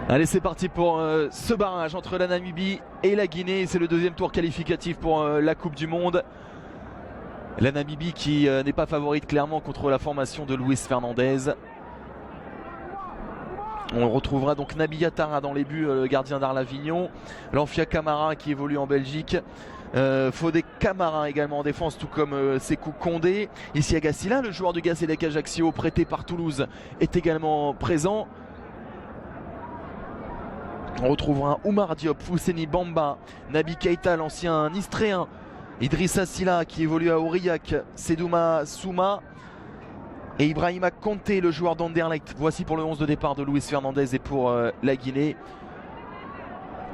Allez, c'est parti pour ce barrage entre la Namibie et la Guinée. C'est le deuxième tour qualificatif pour la Coupe du Monde. La Namibie qui n'est pas favorite clairement contre la formation de Luis Fernandez. On retrouvera donc Naby Yattara dans les buts, le gardien d'Arlavignon. Lanfia Camara qui évolue en Belgique. Fodé Camara également en défense, tout comme Sékou Condé. Ici Agassila, le joueur du Gazélec Ajaccio prêté par Toulouse, est également présent. On retrouvera Oumar Diop, Fousseni Bamba, Naby Keita, l'ancien Nistréen, Idrissa Silla qui évolue à Aurillac, Sedouma Souma et Ibrahima Konté, le joueur d'Anderlecht. Voici pour le 11 de départ de Luis Fernandez et pour la Guinée.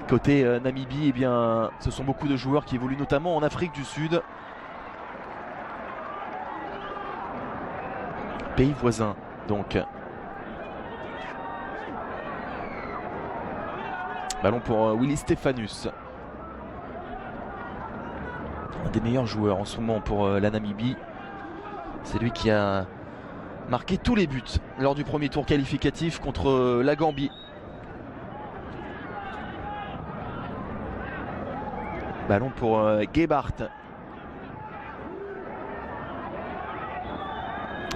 Côté Namibie, eh bien, ce sont beaucoup de joueurs qui évoluent notamment en Afrique du Sud. Pays voisin donc. Ballon pour Willy Stéphanus. Un des meilleurs joueurs en ce moment pour la Namibie. C'est lui qui a marqué tous les buts lors du premier tour qualificatif contre la Gambie. Ballon pour Gebhardt.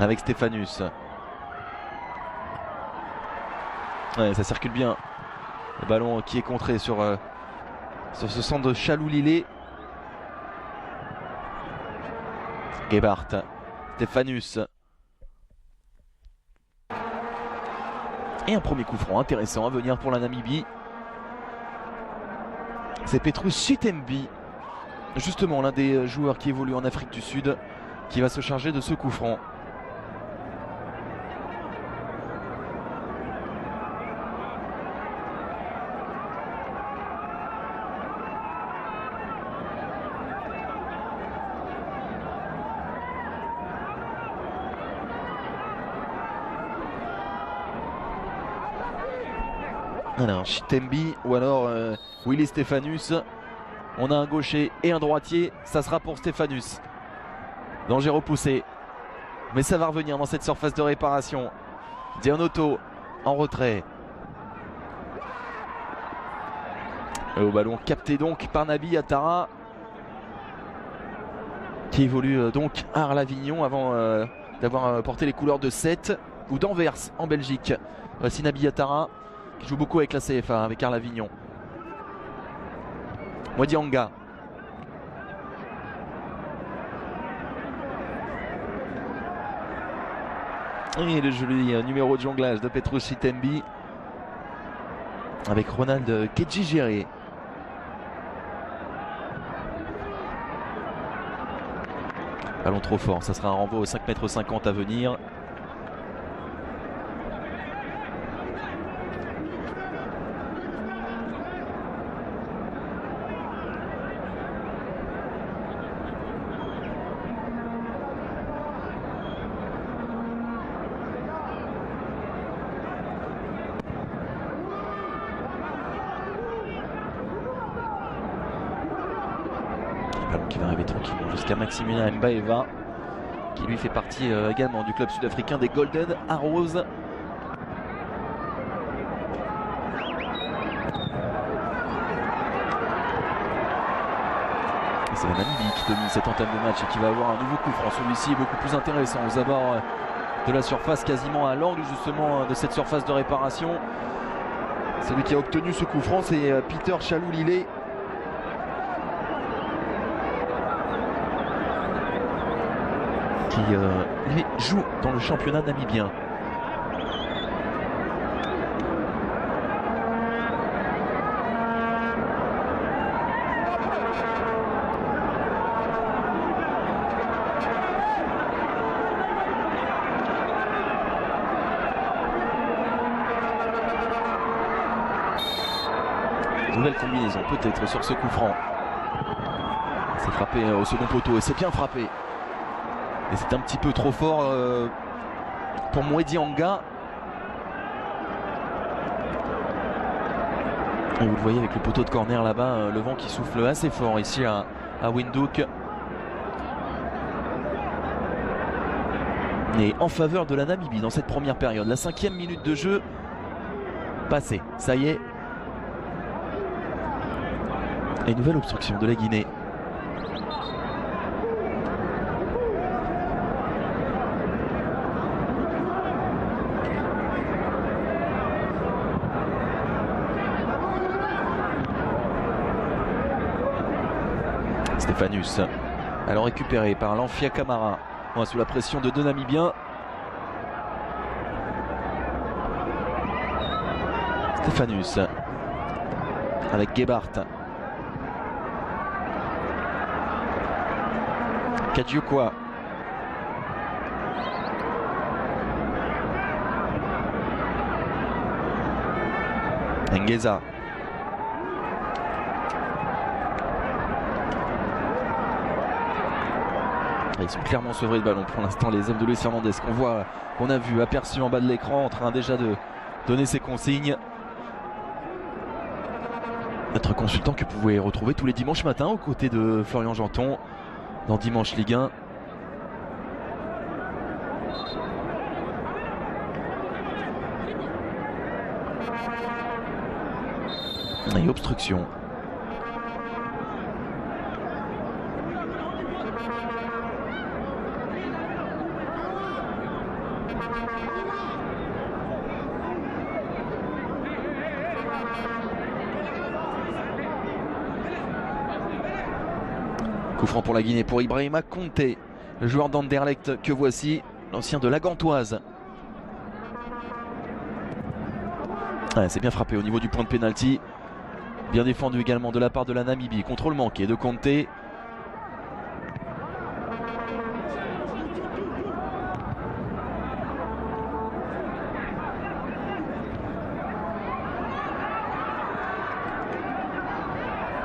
Avec Stéphanus. Ouais, ça circule bien. Le ballon qui est contré sur ce centre de Chaloulilé. Gebhardt, Stéphanus. Et un premier coup franc intéressant à venir pour la Namibie. C'est Petrus Chitembi, justement l'un des joueurs qui évolue en Afrique du Sud, qui va se charger de ce coup franc. Alors Chitembi ou alors Willy Stéphanus. On a un gaucher et un droitier, ça sera pour Stéphanus. Danger repoussé, mais ça va revenir dans cette surface de réparation. Dianoto en retrait. Et au ballon capté donc par Naby Yattara, qui évolue donc à Arlavignon avant d'avoir porté les couleurs de Sète ou d'Anvers en Belgique. Voici Naby Yattara qui joue beaucoup avec la CFA, avec Arlavignon. Modianga. Et le joli numéro de jonglage de Petrus Chitembi avec Ronald Kedjigéré. Ballon trop fort, ça sera un renvoi au 5,50 m à venir. Qui va arriver tranquillement jusqu'à Maximilien Mbaeva, qui lui fait partie également du club sud-africain des Golden Arrows. C'est la Namibie qui domine cette entame de match et qui va avoir un nouveau coup franc. Celui-ci est beaucoup plus intéressant aux abords de la surface, quasiment à l'angle justement de cette surface de réparation. Celui qui a obtenu ce coup franc, c'est Peter Chaloulilé. Qui lui joue dans le championnat namibien. Nouvelle combinaison peut-être sur ce coup franc. C'est frappé au second poteau et c'est bien frappé. Et c'est un petit peu trop fort pour Modianga. Et vous le voyez avec le poteau de corner là-bas, le vent qui souffle assez fort ici à Windhoek. Et en faveur de la Namibie dans cette première période. La 5e minute de jeu. Passé, ça y est. Et nouvelle obstruction de la Guinée. Stéphanus, alors récupéré par Lanfia Camara, sous la pression de deux Namibiens. Stéphanus avec Gebhardt. Kadjiokwa. Ngeza. Ils sont clairement sevrés de ballon pour l'instant, les hommes de Luis Fernandez, qu'on a vu aperçu en bas de l'écran, en train déjà de donner ses consignes. Notre consultant que vous pouvez retrouver tous les dimanches matins aux côtés de Florian Janton dans Dimanche Ligue 1. Et obstruction. Coup franc pour la Guinée, pour Ibrahima Konté, le joueur d'Anderlecht que voici, l'ancien de la Gantoise. C'est bien frappé au niveau du point de pénalty. Bien défendu également de la part de la Namibie. Contrôle manqué de Konté.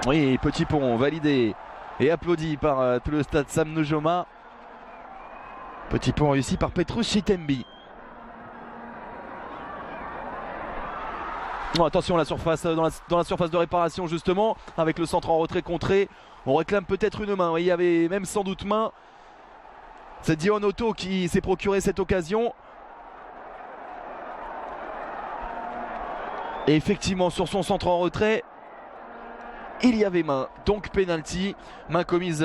Oui, petit pont validé et applaudi par tout le stade Sam Nujoma. Petit pont réussi par Petrus Chitembi. Oh, attention à la surface, dans la surface de réparation justement, avec le centre en retrait contré. On réclame peut-être une main. Il y avait même sans doute main. C'est Dion Otto qui s'est procuré cette occasion. Et effectivement, sur son centre en retrait, il y avait main. Donc penalty, main commise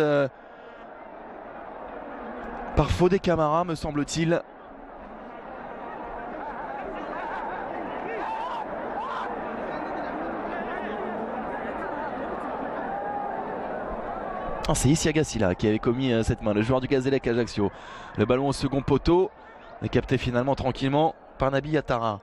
par Fodé Camara, me semble-t-il. C'est Isiaga Silla qui avait commis cette main, le joueur du Gazélec Ajaccio. Le ballon au second poteau est capté finalement tranquillement par Nabi Yatara.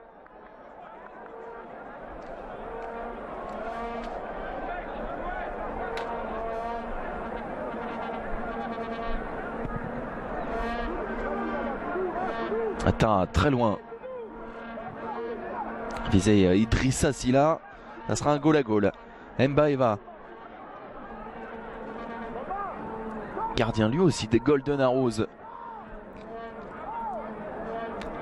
Atteint très loin. Visait Idrissa Silla. Ça sera un goal à goal. Mbaeva. Gardien lui aussi des Golden Arrows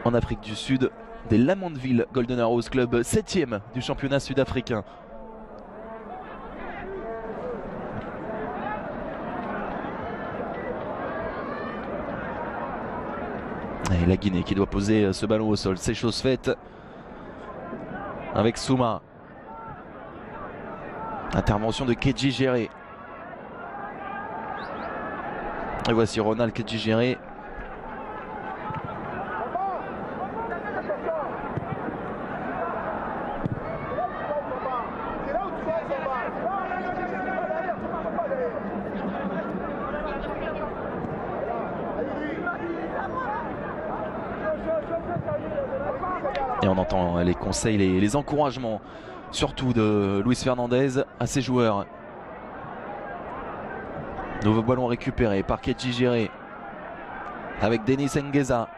en Afrique du Sud, des Lamandeville Golden Arrows, club 7e du championnat sud-africain. Et la Guinée qui doit poser ce ballon au sol, c'est chose faite avec Souma. Intervention de Kedji Géré. Et voici Ronald Kedji Géré. Et on entend les conseils, les encouragements, surtout de Luis Fernandez à ses joueurs. Nouveau ballon récupéré par Kedji Géré avec Denis Ngeza.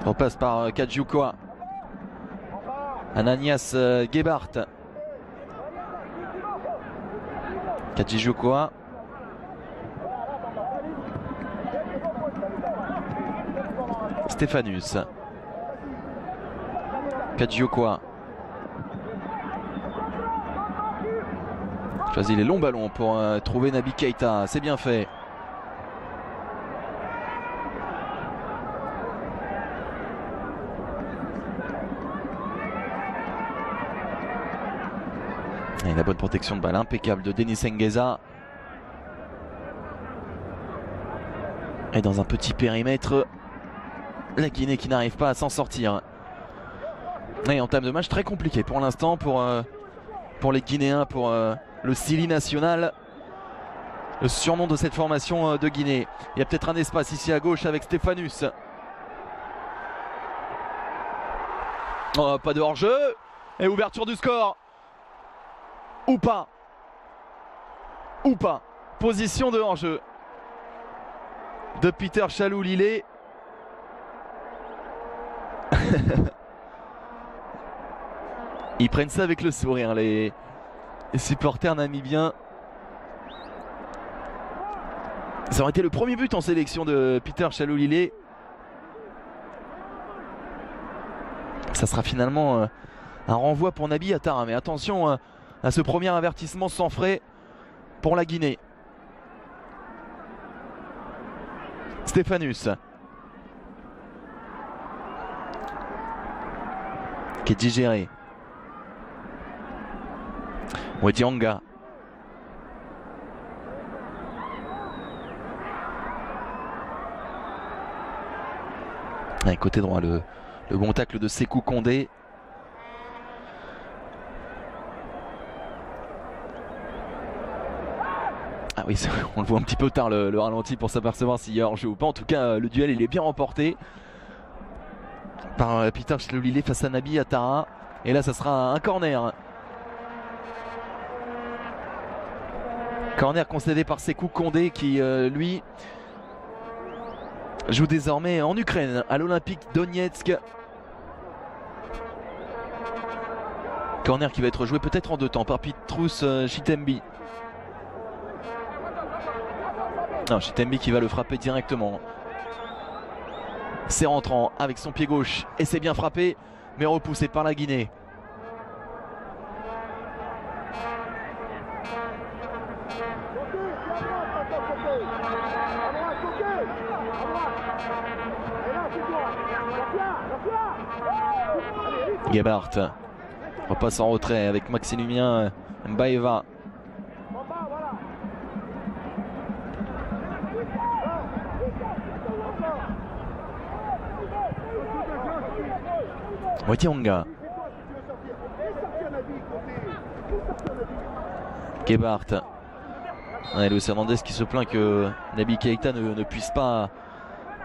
On passe par Kadjiokwa. Ananias Gebhardt. Kadjiokwa. Stéphanus. Kadjiokwa. Choisit les longs ballons pour trouver Naby Keita. C'est bien fait. Et la bonne protection de balle impeccable de Denis Ngueza. Et dans un petit périmètre, la Guinée qui n'arrive pas à s'en sortir. Et entame de match très compliqué pour l'instant pour les Guinéens, pour le Sili national, le surnom de cette formation de Guinée. Il y a peut-être un espace ici à gauche avec Stéphanus. Oh, pas de hors-jeu. Et ouverture du score. Ou pas. Ou pas. Position de hors-jeu de Peter Chalou-Lillet. Ils prennent ça avec le sourire, les supporters namibiens. Ça aurait été le premier but en sélection de Peter Chalou-Lillet. Ça sera finalement un renvoi pour Naby Attara. Mais attention à ce premier avertissement sans frais pour la Guinée. Stéphanus qui est digéré. Wedianga. Côté droit, le bon tacle de Sékou Condé. Ah oui, on le voit un petit peu tard le ralenti pour s'apercevoir s'il y a hors-jeu ou pas. En tout cas, le duel il est bien remporté par Peter Chalou-Lillet face à Naby Attara. Et là, ça sera un corner. Corner concédé par Sékou Condé qui, lui, joue désormais en Ukraine, à l'Olympique Donetsk. Corner qui va être joué peut-être en deux temps par Petrus Chitembi. Non, Chitembi qui va le frapper directement. C'est rentrant avec son pied gauche et c'est bien frappé, mais repoussé par la Guinée. Gebhardt repasse en retrait avec Maximilien Mbaeva. Wetianga. Gebhardt. Luis Hernandez qui se plaint que Naby Keita ne puisse pas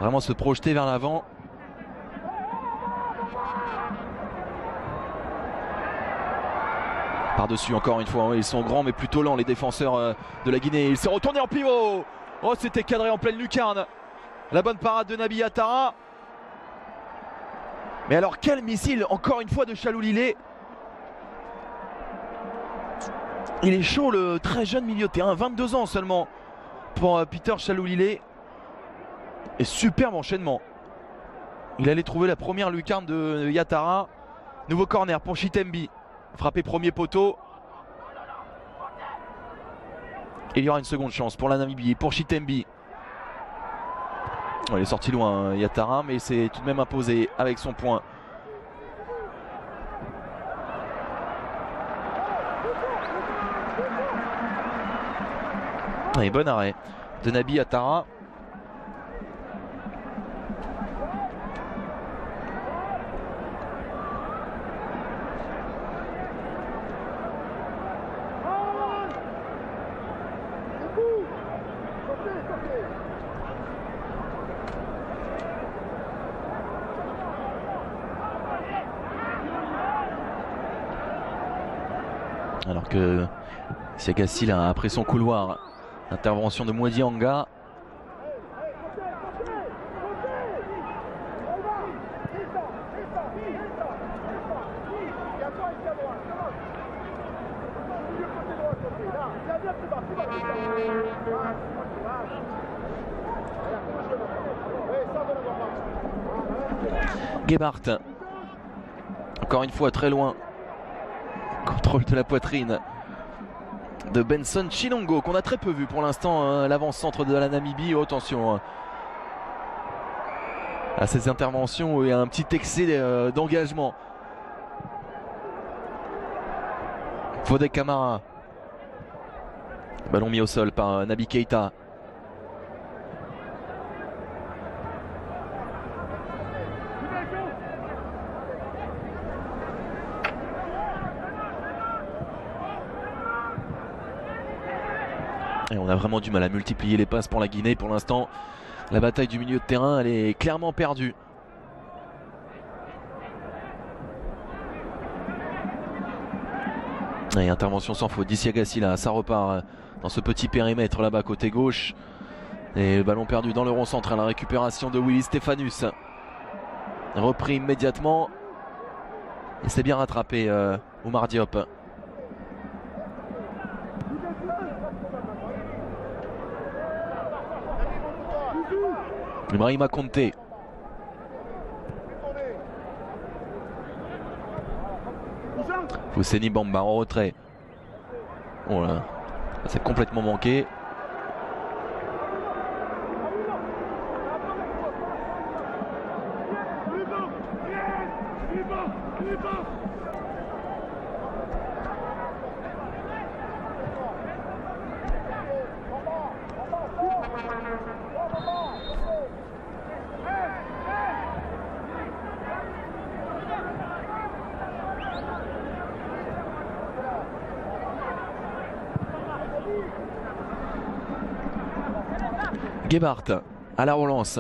vraiment se projeter vers l'avant. Par-dessus encore une fois, ils sont grands mais plutôt lents les défenseurs de la Guinée. Il s'est retourné en pivot. Oh, c'était cadré en pleine lucarne. La bonne parade de Naby Attara. Mais alors quel missile encore une fois de Chalou-Lillet. Il est chaud le très jeune milieu de terrain, 22 ans seulement pour Peter Chalou-Lillet. Et superbe enchaînement. Il allait trouver la première lucarne de Yattara. Nouveau corner pour Chitembi. Frappé premier poteau. Il y aura une seconde chance pour la Namibie, pour Chitembi. Il est sorti loin Yattara, mais c'est tout de même imposé avec son point. Et bon arrêt de Naby Attara. Alors que Siagassi a pris son couloir. Intervention de Wedianga. Gebhardt. Encore une fois très loin. Contrôle de la poitrine de Benson Chilongo qu'on a très peu vu pour l'instant, l'avant-centre de la Namibie. Oh, attention à ces interventions où il y a un petit excès d'engagement. Fodé Camara. Ballon mis au sol par Naby Keita. Et on a vraiment du mal à multiplier les passes pour la Guinée. Pour l'instant, la bataille du milieu de terrain, elle est clairement perdue. Et intervention sans faute d'Isiagassi là, ça repart dans ce petit périmètre là-bas côté gauche. Et le ballon perdu dans le rond central, la récupération de Willy Stéphanus. Repris immédiatement. Et c'est bien rattrapé Oumar Diop. Ibrahima Konté. Fousseni Bamba en retrait. Oh là, c'est complètement manqué. Gebhardt à la relance.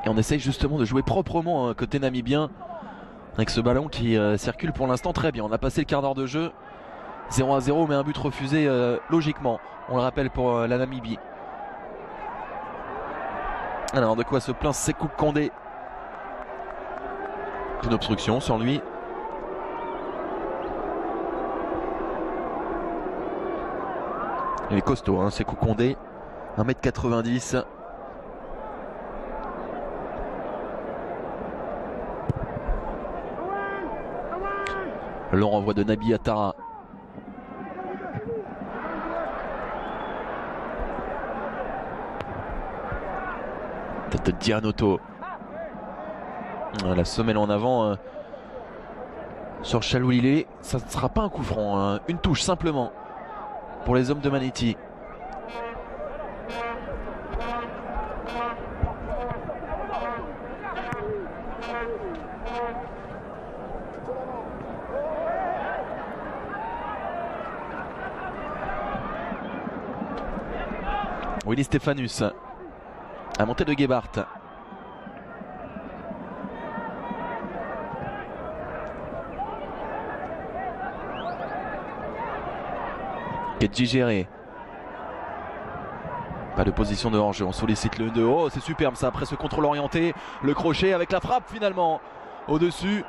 Et on essaye justement de jouer proprement côté namibien avec ce ballon qui circule pour l'instant très bien. On a passé le quart d'heure de jeu. 0-0 mais un but refusé logiquement. On le rappelle pour la Namibie. Alors de quoi se plaint Sékou Kandé. Une obstruction sur lui. Il est costaud hein, Sékou Kandé. 1m90. Le long renvoi de Naby Atara. Tête de Dianoto. La semelle en avant sur Chaloulilé. Ça ne sera pas un coup franc, hein. Une touche simplement pour les hommes de Manetti. Willy Stéphanus. À montée de Gebhardt. Kedji géré. Pas de position de hors-jeu. On sollicite le 2. Oh, c'est superbe ça. Après ce contrôle orienté. Le crochet avec la frappe finalement. Au-dessus.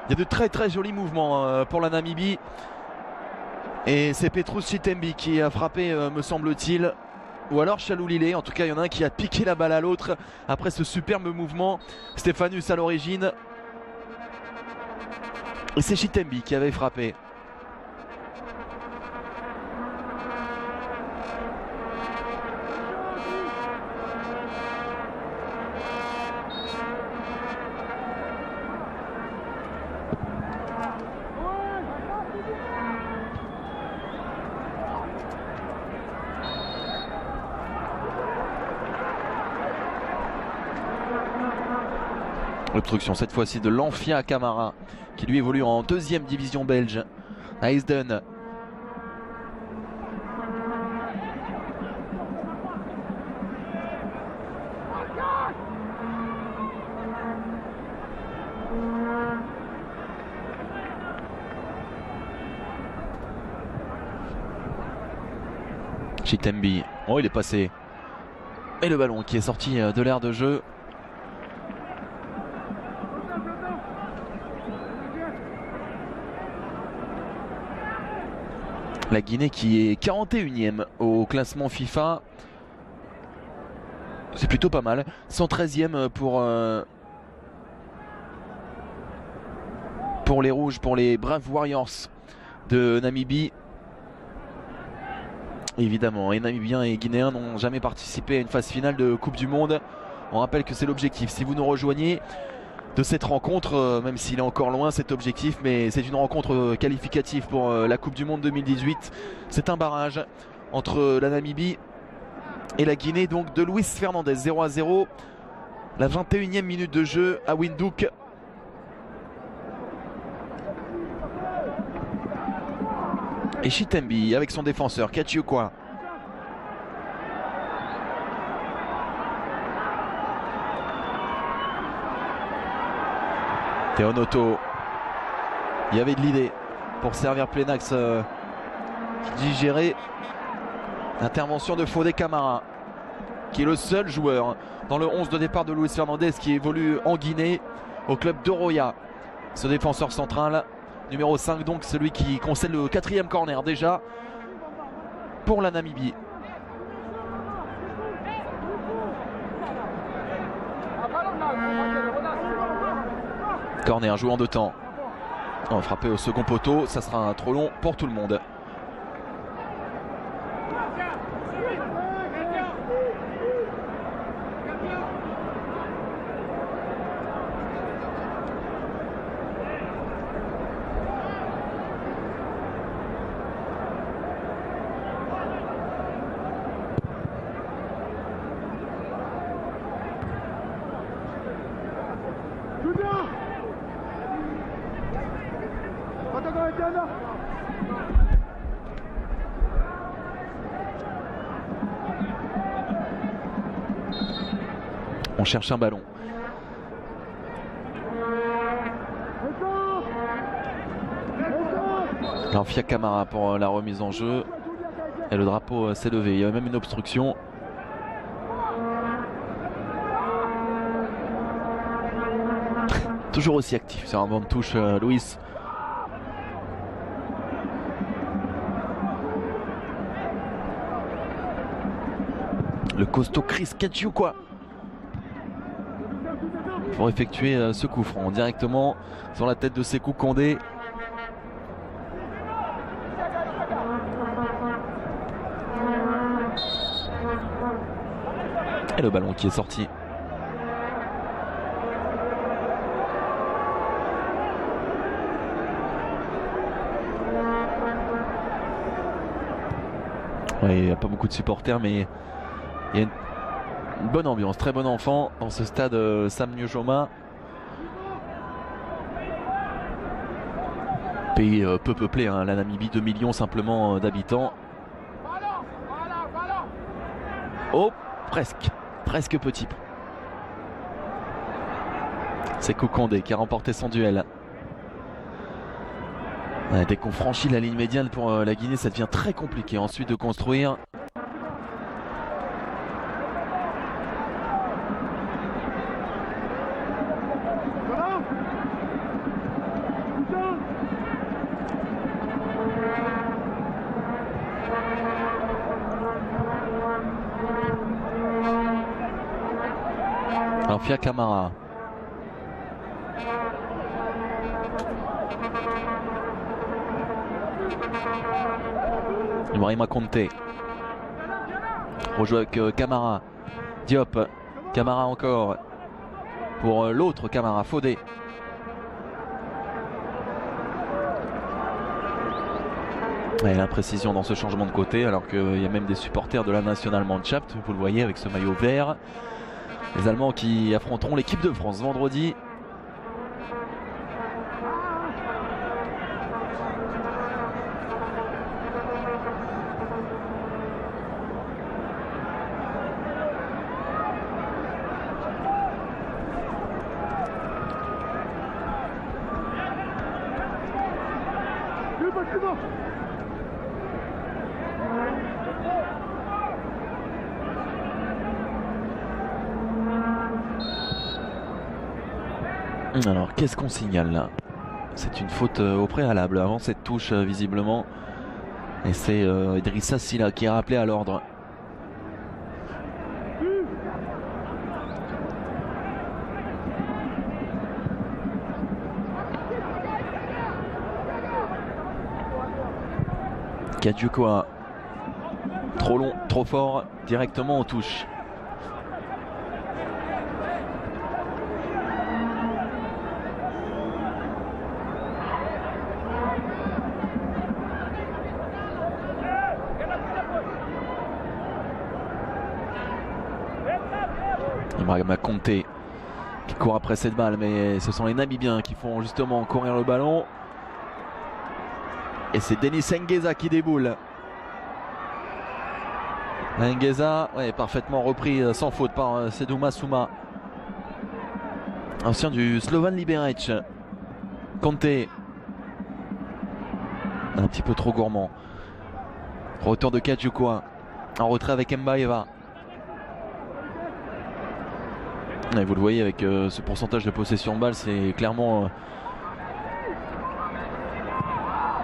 Il y a de très très jolis mouvements pour la Namibie. Et c'est Petrus Chitembi qui a frappé, me semble-t-il. Ou alors Chaloulilé, en tout cas il y en a un qui a piqué la balle à l'autre après ce superbe mouvement. Stéphanus à l'origine. Et c'est Chitembi qui avait frappé. L'obstruction cette fois-ci de l'Anfia Camara qui lui évolue en deuxième division belge à Eisden. Chitembi, oh il est passé. Et le ballon qui est sorti de l'aire de jeu. La Guinée qui est 41e au classement FIFA. C'est plutôt pas mal. 113e pour les Rouges, pour les Brave Warriors de Namibie. Évidemment, et Namibiens et Guinéens n'ont jamais participé à une phase finale de Coupe du Monde. On rappelle que c'est l'objectif. Si vous nous rejoignez, de cette rencontre, même s'il est encore loin cet objectif, mais c'est une rencontre qualificative pour la Coupe du Monde 2018. C'est un barrage entre la Namibie et la Guinée, donc de Luis Fernandez. 0-0, la 21e minute de jeu à Windhoek. Et Chitembi avec son défenseur Katiukwa. Théonoto. Il y avait de l'idée pour servir Plenax qui digérait l'intervention de Fodé Camara, qui est le seul joueur dans le 11 de départ de Luis Fernandez qui évolue en Guinée au club d'Oroya. Ce défenseur central, numéro 5, donc celui qui concède le 4e corner déjà pour la Namibie. Corner joué en 2 temps. On va frapper au second poteau, ça sera trop long pour tout le monde. On cherche un ballon. Lanfia Camara pour la remise en jeu. Et le drapeau s'est levé. Il y avait même une obstruction. Toujours aussi actif sur un banc de touche, Luis. Le costaud Chris Katiukwa pour effectuer ce coup franc directement sur la tête de Sékou Condé. Et le ballon qui est sorti. Ouais, il n'y a pas beaucoup de supporters, mais il y a une bonne ambiance, très bon enfant dans ce stade Sam Nujoma. Pays peu peuplé, hein, la Namibie, 2 millions simplement d'habitants. Oh, presque petit. C'est Kokondé qui a remporté son duel. Ouais, dès qu'on franchit la ligne médiane pour la Guinée, ça devient très compliqué ensuite de construire. Lanfia Camara. Ibrahima Konté. Rejoue avec Camara. Diop. Camara encore. Pour l'autre Camara, Fodé. Et l'imprécision dans ce changement de côté, alors qu'il y a même des supporters de la National Mannschaft, vous le voyez avec ce maillot vert. Les Allemands qui affronteront l'équipe de France vendredi. Alors qu'est-ce qu'on signale là? C'est une faute au préalable avant cette touche visiblement. Et c'est Idrissa Silla qui est rappelé à l'ordre. Katiukwa. Trop long, trop fort, directement en touche. Ibrahima Konté qui court après cette balle, mais ce sont les Namibiens qui font justement courir le ballon. Et c'est Denis Ngueza qui déboule. Ngueza, ouais, parfaitement repris sans faute par Sedouma Souma, ancien du Slovan Liberec. Konté, un petit peu trop gourmand. Retour de Kajukwa, en retrait avec Mbaeva. Et vous le voyez avec ce pourcentage de possession de balle, c'est clairement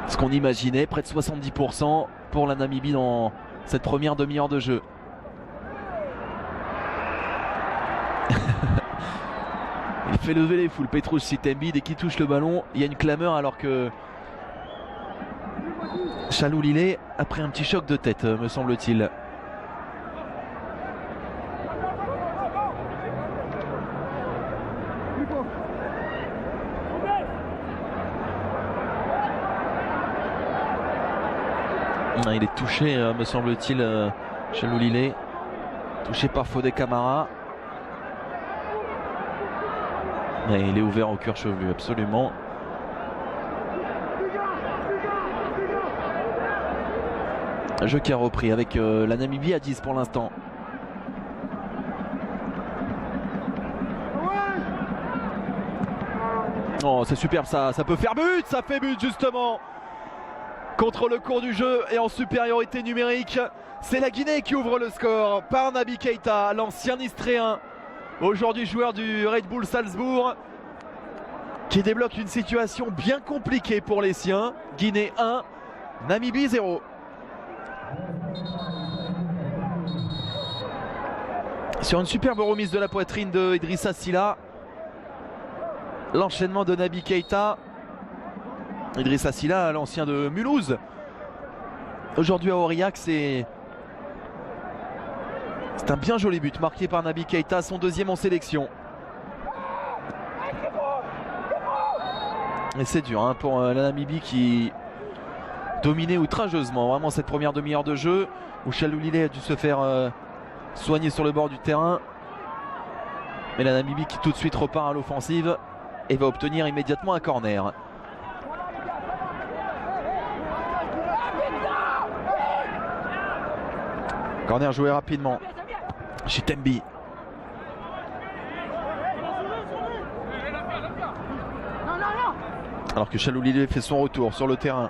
ce qu'on imaginait, près de 70% pour la Namibie dans cette première demi-heure de jeu. Il fait lever les foules, Petrus Sitembi, dès qu'il touche le ballon, il y a une clameur alors que Chaloulilé a pris un petit choc de tête, me semble-t-il. Il est touché, me semble-t-il, Chaloulilé, touché par Fodé Camara. Et il est ouvert au cuir chevelu, absolument. Un jeu qui a repris avec la Namibie à 10 pour l'instant. Oh, c'est superbe ça peut faire but, ça fait but justement. Contre le cours du jeu et en supériorité numérique, c'est la Guinée qui ouvre le score par Naby Keita, l'ancien Istréen, aujourd'hui joueur du Red Bull Salzbourg, qui débloque une situation bien compliquée pour les siens. Guinée 1, Namibie 0. Sur une superbe remise de la poitrine de Idrissa Silla, l'enchaînement de Naby Keita. Idrissa Silla, l'ancien de Mulhouse, aujourd'hui à Aurillac, c'est un bien joli but marqué par Naby Keita, son deuxième en sélection. Et c'est dur pour la Namibie qui dominait outrageusement vraiment cette première demi-heure de jeu, où Chaloulilé a dû se faire soigner sur le bord du terrain. Mais la Namibie qui tout de suite repart à l'offensive et va obtenir immédiatement un corner. Corner joué rapidement. Chitembi. Alors que Chaloulilé fait son retour sur le terrain.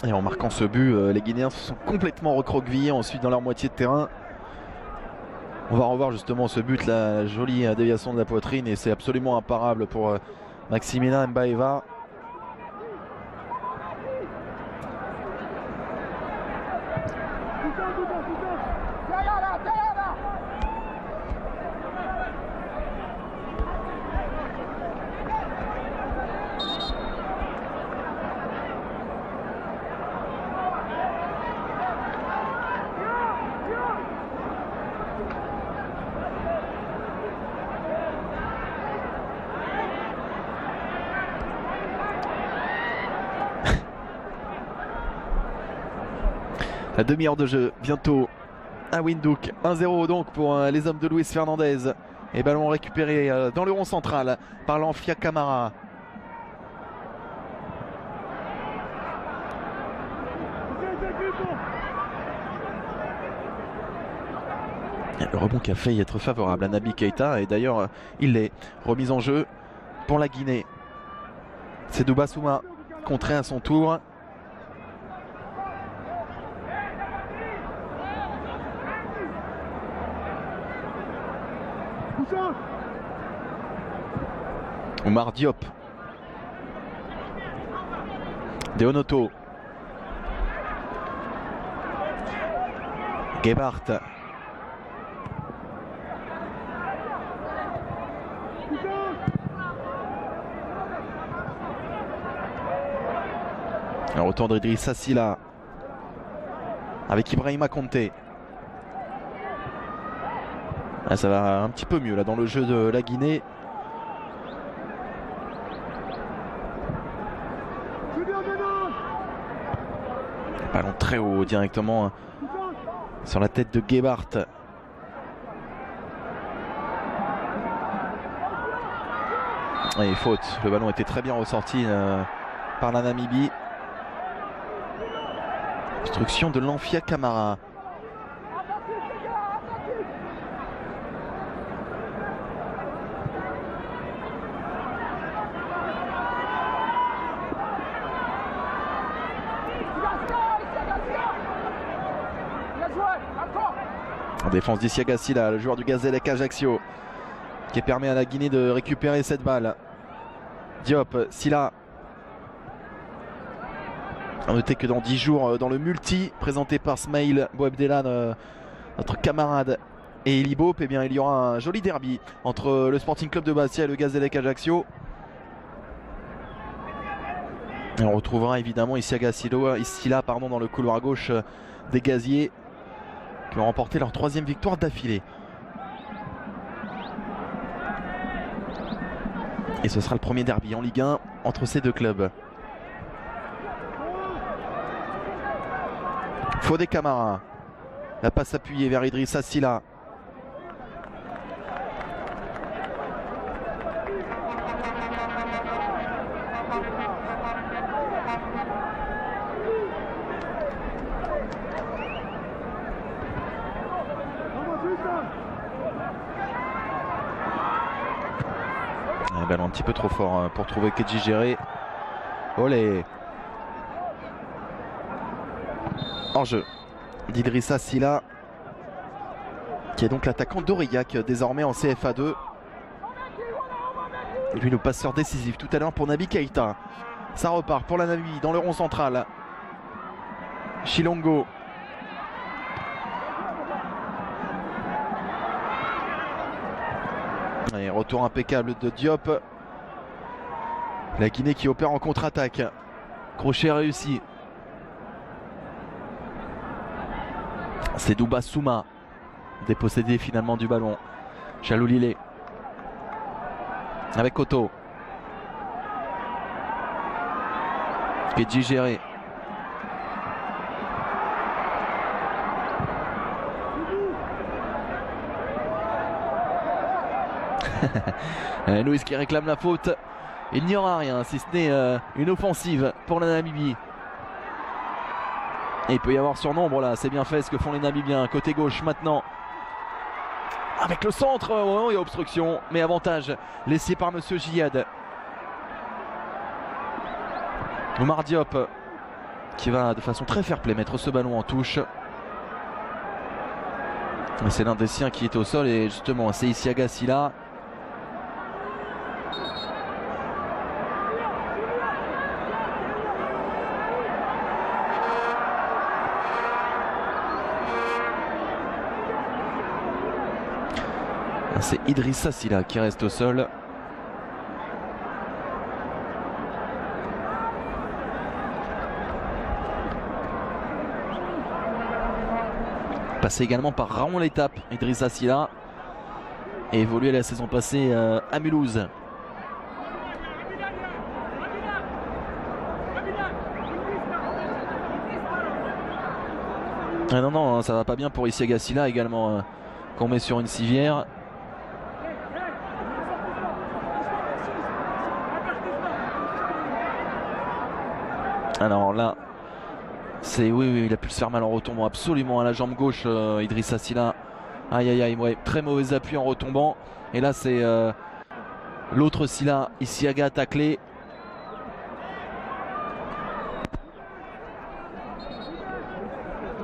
Et en marquant ce but, les Guinéens se sont complètement recroquevillés ensuite dans leur moitié de terrain. On va revoir justement ce but, la jolie déviation de la poitrine, et c'est absolument imparable pour Maximilien Mbaeva. La demi-heure de jeu bientôt à Windhoek, 1-0 donc pour les hommes de Luis Fernandez. Et ballon récupéré dans le rond central par l'Anfia Camara. Le rebond qui a failli être favorable à Naby Keita, et d'ailleurs il l'est. Remise en jeu pour la Guinée. Seydou Bassouma contré à son tour. Oumar Diop, Deonoto, Gebhardt, un retour d'Idrissa Silla avec Ibrahima Konté. Ah, ça va un petit peu mieux là dans le jeu de la Guinée. Ballon très haut directement sur la tête de Gebhardt. Et faute, le ballon était très bien ressorti par la Namibie. Obstruction de Lanfia Camara. En défense d'Isiaga Silla, le joueur du Gazélec Ajaccio, qui permet à la Guinée de récupérer cette balle. Diop, Silla. A noter que dans 10 jours, dans le multi présenté par Smaïl Bouabdellah, notre camarade, et Eli Bope, eh bien, il y aura un joli derby entre le Sporting Club de Bastia et le Gazélec Ajaccio. Et on retrouvera évidemment Isiaga Silla dans le couloir gauche des Gaziers, qui ont remporté leur 3e victoire d'affilée. Et ce sera le premier derby en Ligue 1 entre ces deux clubs. Fodé Camara. La passe appuyée vers Idrissa Silla. Un ballon un petit peu trop fort pour trouver Kedji Géré. Olé. En jeu d'Idrissa Silla, qui est donc l'attaquant d'Aurillac, désormais en CFA2. Lui, le passeur décisif tout à l'heure pour Naby Keita. Ça repart pour la Namibie dans le rond central. Chilongo. Et retour impeccable de Diop. La Guinée qui opère en contre-attaque. Crochet réussi. C'est Douba Souma, dépossédé finalement du ballon. Chaloulilé avec Otto. Kedji Géré. Louis qui réclame la faute. Il n'y aura rien si ce n'est une offensive pour la Namibie. Et il peut y avoir surnombre là, c'est bien fait ce que font les Namibiens. Côté gauche maintenant. Avec le centre, il y a obstruction, mais avantage laissé par Monsieur Giyad. Oumar Diop qui va de façon très fair-play mettre ce ballon en touche. C'est l'un des siens qui est au sol et justement c'est Isiaga Silla. C'est Idrissa Silla qui reste au sol. Passé également par Raon l'étape, Idrissa Silla. Et évolué la saison passée à Mulhouse. Ah non, ça va pas bien pour Isiaga Silla également, qu'on met sur une civière. Alors là, c'est oui, il a pu se faire mal en retombant absolument à la jambe gauche, Idrissa Silla. Aïe aïe aïe, ouais, très mauvais appui en retombant. Et là c'est l'autre Silla, Isiaga taclé.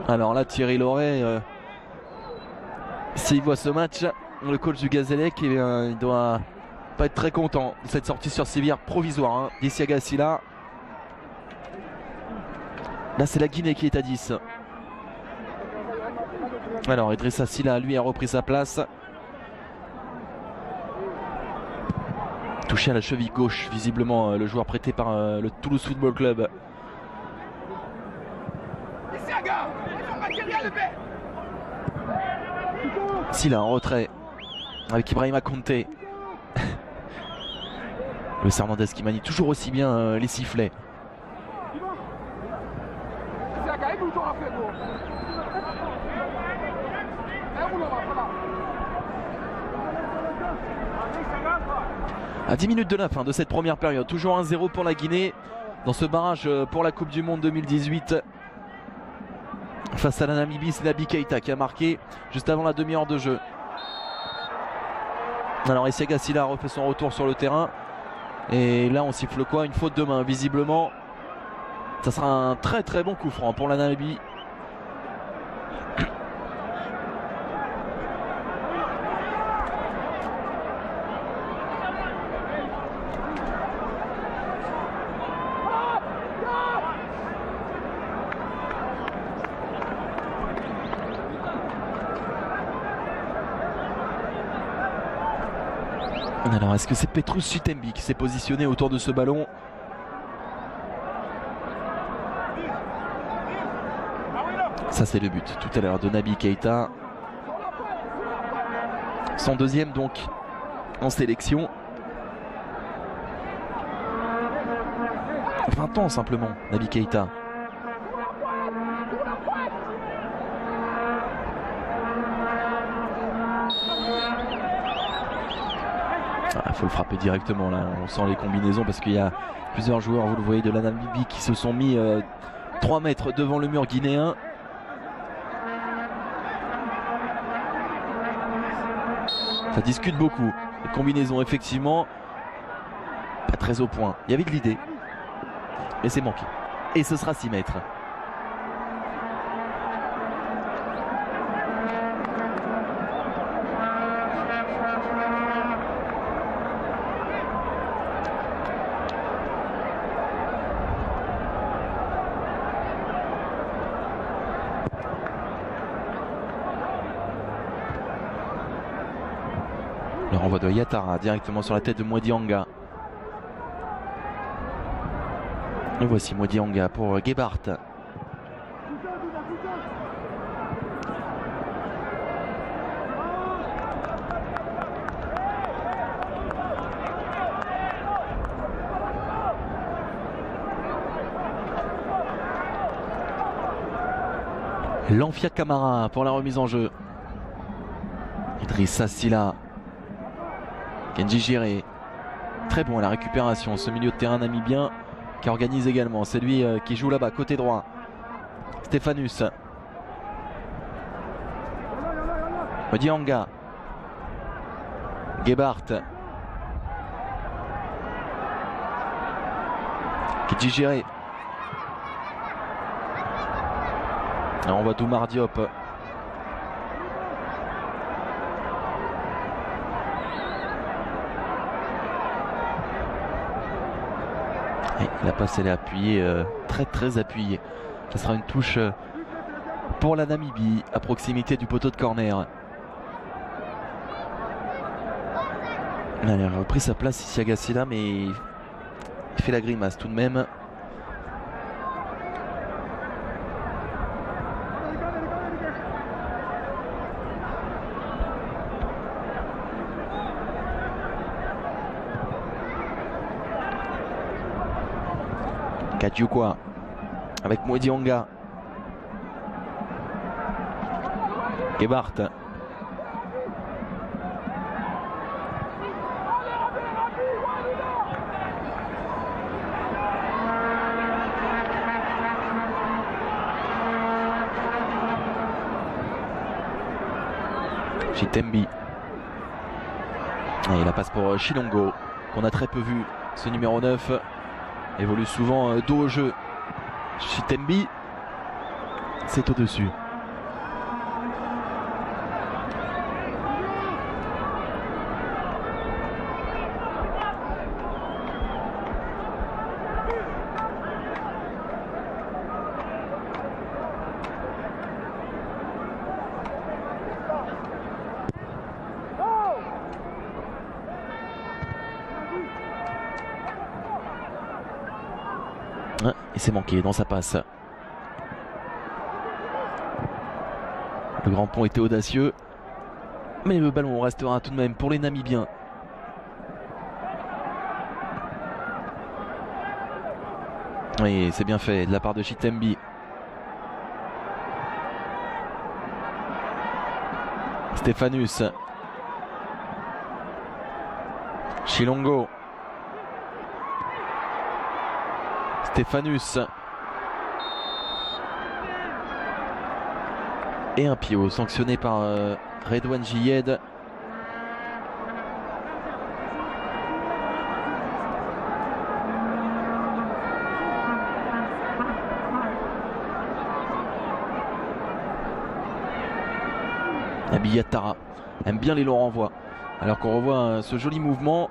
Alors là Thierry Loret, s'il voit ce match, le coach du Gazélec, il doit pas être très content de cette sortie sur civière provisoire d'Isiaga Silla. Là c'est la Guinée qui est à 10. Alors Idrissa Silla lui a repris sa place. Touché à la cheville gauche visiblement le joueur prêté par le Toulouse Football Club. Silla en retrait avec Ibrahima Konté. Le Hernandez qui manie toujours aussi bien les sifflets. À 10 minutes de la fin de cette première période, toujours 1-0 pour la Guinée dans ce barrage pour la Coupe du Monde 2018 face à la Namibie. C'est Naby Keita qui a marqué juste avant la demi-heure de jeu. Alors Isiaga Silla refait son retour sur le terrain et là on siffle quoi? Une faute de main visiblement. Ça sera un très très bon coup franc pour la Namibie. Alors est-ce que c'est Petrus Chitembi qui s'est positionné autour de ce ballon? Ça c'est le but tout à l'heure de Naby Keita. Son deuxième donc en sélection. 20 ans simplement, Naby Keita. Il faut le frapper directement là, on sent les combinaisons parce qu'il y a plusieurs joueurs, vous le voyez, de la Namibie qui se sont mis 3 mètres devant le mur guinéen. Ça discute beaucoup, les combinaisons effectivement pas très au point, il y avait de l'idée mais c'est manqué et ce sera 6 mètres. Le renvoi de Yatara directement sur la tête de Mwedianga. Et voici Mwedianga pour Gebhardt. Lanfia Camara pour la remise en jeu. Idrissa Silla. Kenji Giré, très bon à la récupération, ce milieu de terrain namibien qui organise également, c'est lui qui joue là-bas, côté droit. Stéphanus. Mwedianga. Gebhardt. Kenji Giré. On voit Doumar Diop. La passe elle est appuyée, très très appuyée. Ça sera une touche pour la Namibie à proximité du poteau de corner. Il a repris sa place ici à Gassila, mais il fait la grimace tout de même. Kadioukoua avec Mwedianga. Gebhardt. Chitembi. Et la passe pour Chilongo qu'on a très peu vu, ce numéro 9. Évolue souvent dos au jeu. Chitembi, c'est au-dessus. Il s'est manqué dans sa passe. Le grand pont était audacieux, mais le ballon restera tout de même pour les Namibiens. Oui, c'est bien fait de la part de Chitembi. Stéphanus. Chilongo. Stéphanus. Et un pio sanctionné par Redouane Jiyed. Nabi Yattara aime bien les longs renvois. Alors qu'on revoit ce joli mouvement.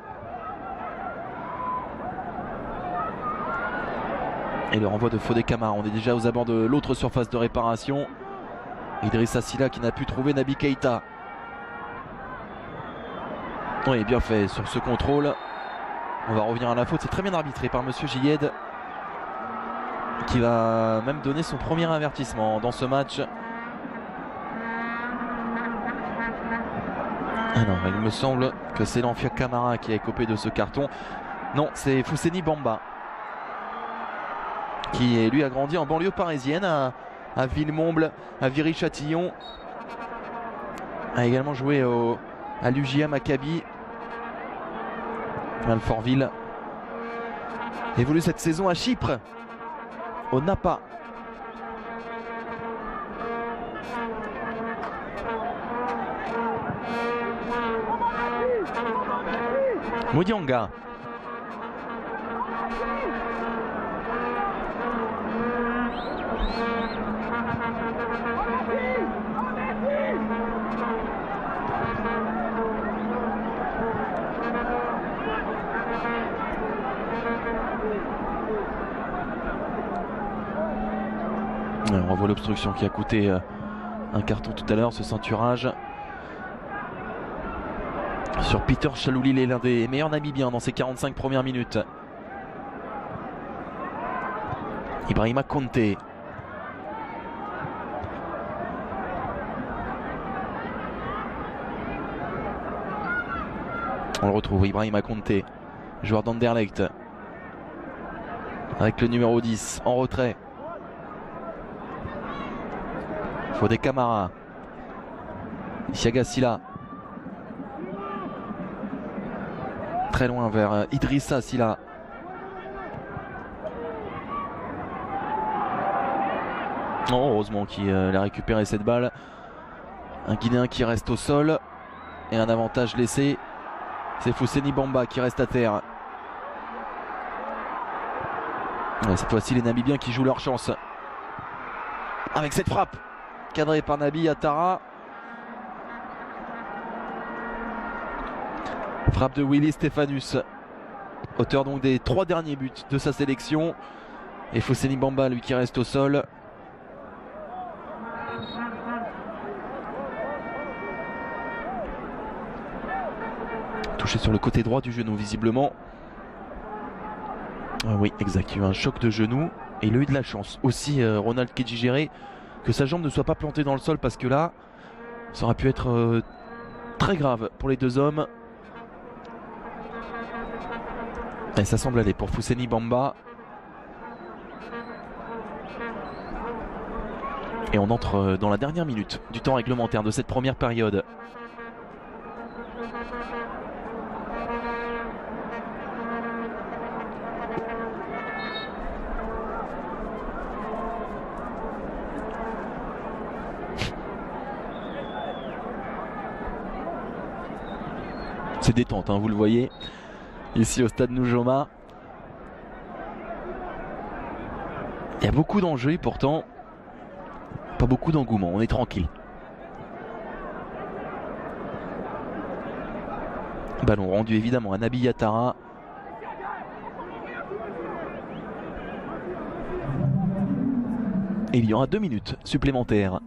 Et le renvoi de Fodé Camara. On est déjà aux abords de l'autre surface de réparation. Idrissa Sylla qui n'a pu trouver Naby Keita. Oui, bien fait sur ce contrôle. On va revenir à la faute. C'est très bien arbitré par monsieur Jiyed, qui va même donner son premier avertissement dans ce match. Ah non, il me semble que c'est Lanfia Camara qui a écopé de ce carton. Non, c'est Fousseni Bamba, qui lui a grandi en banlieue parisienne, à Villemomble, à Viry-Châtillon. A également joué à l'UJA Maccabi, à Alfortville. Évolue cette saison à Chypre, au Napa. Modianga. On revoit l'obstruction qui a coûté un carton tout à l'heure, ce ceinturage sur Peter Chaloulilé, l'un des meilleurs Namibiens dans ses 45 premières minutes. Ibrahima Konté. On le retrouve, Ibrahima Konté, joueur d'Anderlecht, avec le numéro 10 en retrait. Fodé Camara. Thiaga Sylla. Très loin vers Idrissa Sylla. Oh, heureusement qu'il a récupéré cette balle. Un Guinéen qui reste au sol. Et un avantage laissé. C'est Fousseni Bamba qui reste à terre. Et cette fois-ci les Namibiens qui jouent leur chance. Avec cette frappe cadrée par Naby Yattara. Frappe de Willy Stéphanus, auteur donc des 3 derniers buts de sa sélection. Et Fousseni Bamba, lui, qui reste au sol. Touché sur le côté droit du genou, visiblement. Ah oui, exact, il y a eu un choc de genou. Et il a eu de la chance aussi, Ronald Kedjigere, que sa jambe ne soit pas plantée dans le sol, parce que là, ça aurait pu être très grave pour les deux hommes. Et ça semble aller pour Fousseni Bamba. Et on entre dans la dernière minute du temps réglementaire de cette première période. C'est détente, hein, vous le voyez, ici au stade Nujoma. Il y a beaucoup d'enjeux et pourtant pas beaucoup d'engouement, on est tranquille. Ballon rendu évidemment à Naby Yattara. Et il y aura 2 minutes supplémentaires.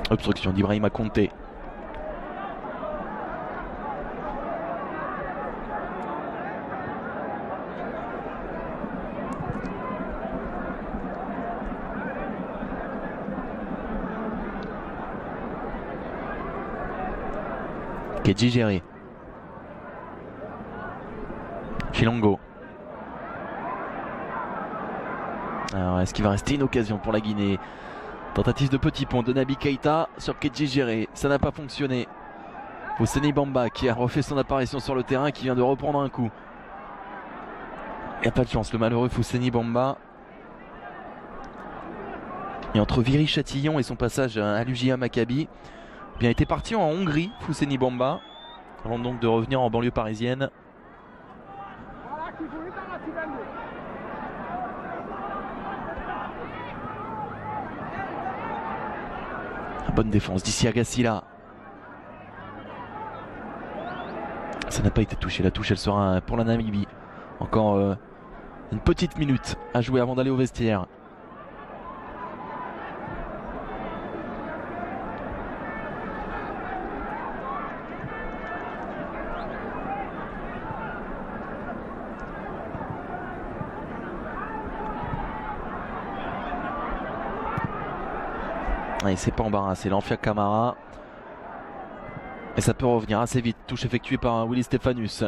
Obstruction d'Ibrahima Konté. Kedjigere. Chilongo. Alors est-ce qu'il va rester une occasion pour la Guinée? Tentative de petit pont de Naby Keita sur Kedji Géré, ça n'a pas fonctionné. Fousseni Bamba qui a refait son apparition sur le terrain, qui vient de reprendre un coup. Il n'y a pas de chance, le malheureux Fousseni Bamba. Et entre Viry-Châtillon et son passage à l'UJA Maccabi, bien était parti en Hongrie, Fousseni Bamba, avant donc de revenir en banlieue parisienne. Bonne défense d'ici Agassila. Ça n'a pas été touché, la touche elle sera pour la Namibie. Encore une petite minute à jouer avant d'aller au vestiaire. Et c'est pas embarrassé, l'Anfia Camara. Et ça peut revenir assez vite. Touche effectuée par Willy Stéphanus.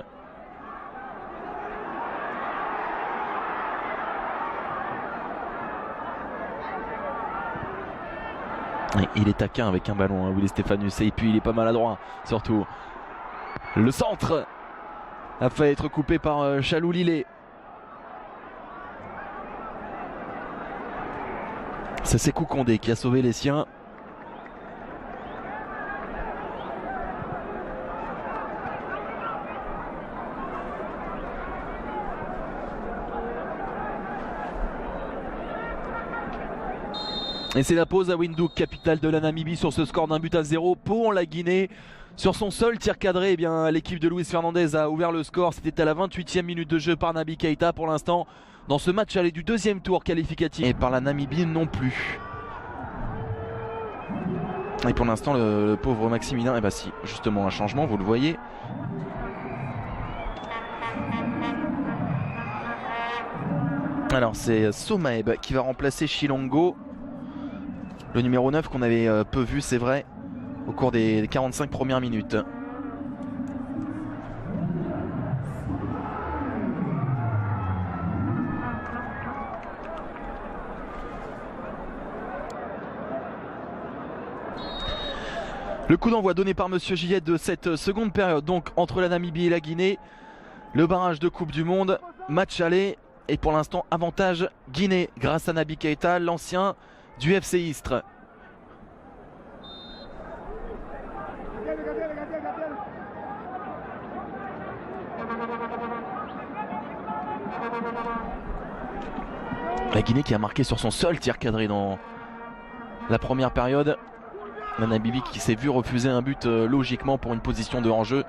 Et il est taquin avec un ballon, hein, Willy Stéphanus. Et puis il est pas maladroit, surtout. Le centre a failli être coupé par Chalou Lillet. C'est Sékou Condé qui a sauvé les siens. Et c'est la pause à Windhoek, capitale de la Namibie, sur ce score d'1-0 pour la Guinée. Sur son seul tir cadré, eh bien, l'équipe de Luis Fernandez a ouvert le score. C'était à la 28e minute de jeu par Naby Keita. Pour l'instant, dans ce match aller du deuxième tour qualificatif, et par la Namibie non plus. Et pour l'instant, le pauvre Maximilien, et bah si, justement un changement, vous le voyez. Alors c'est Somaeb qui va remplacer Chilongo, le numéro 9 qu'on avait peu vu, c'est vrai, au cours des 45 premières minutes. Le coup d'envoi donné par Monsieur Gillet de cette seconde période, donc entre la Namibie et la Guinée. Le barrage de Coupe du Monde, match aller, et pour l'instant avantage Guinée grâce à Naby Keita, l'ancien du FC Istres. La Guinée qui a marqué sur son seul tir cadré dans la première période. La Namibie qui s'est vu refuser un but logiquement pour une position de hors-jeu.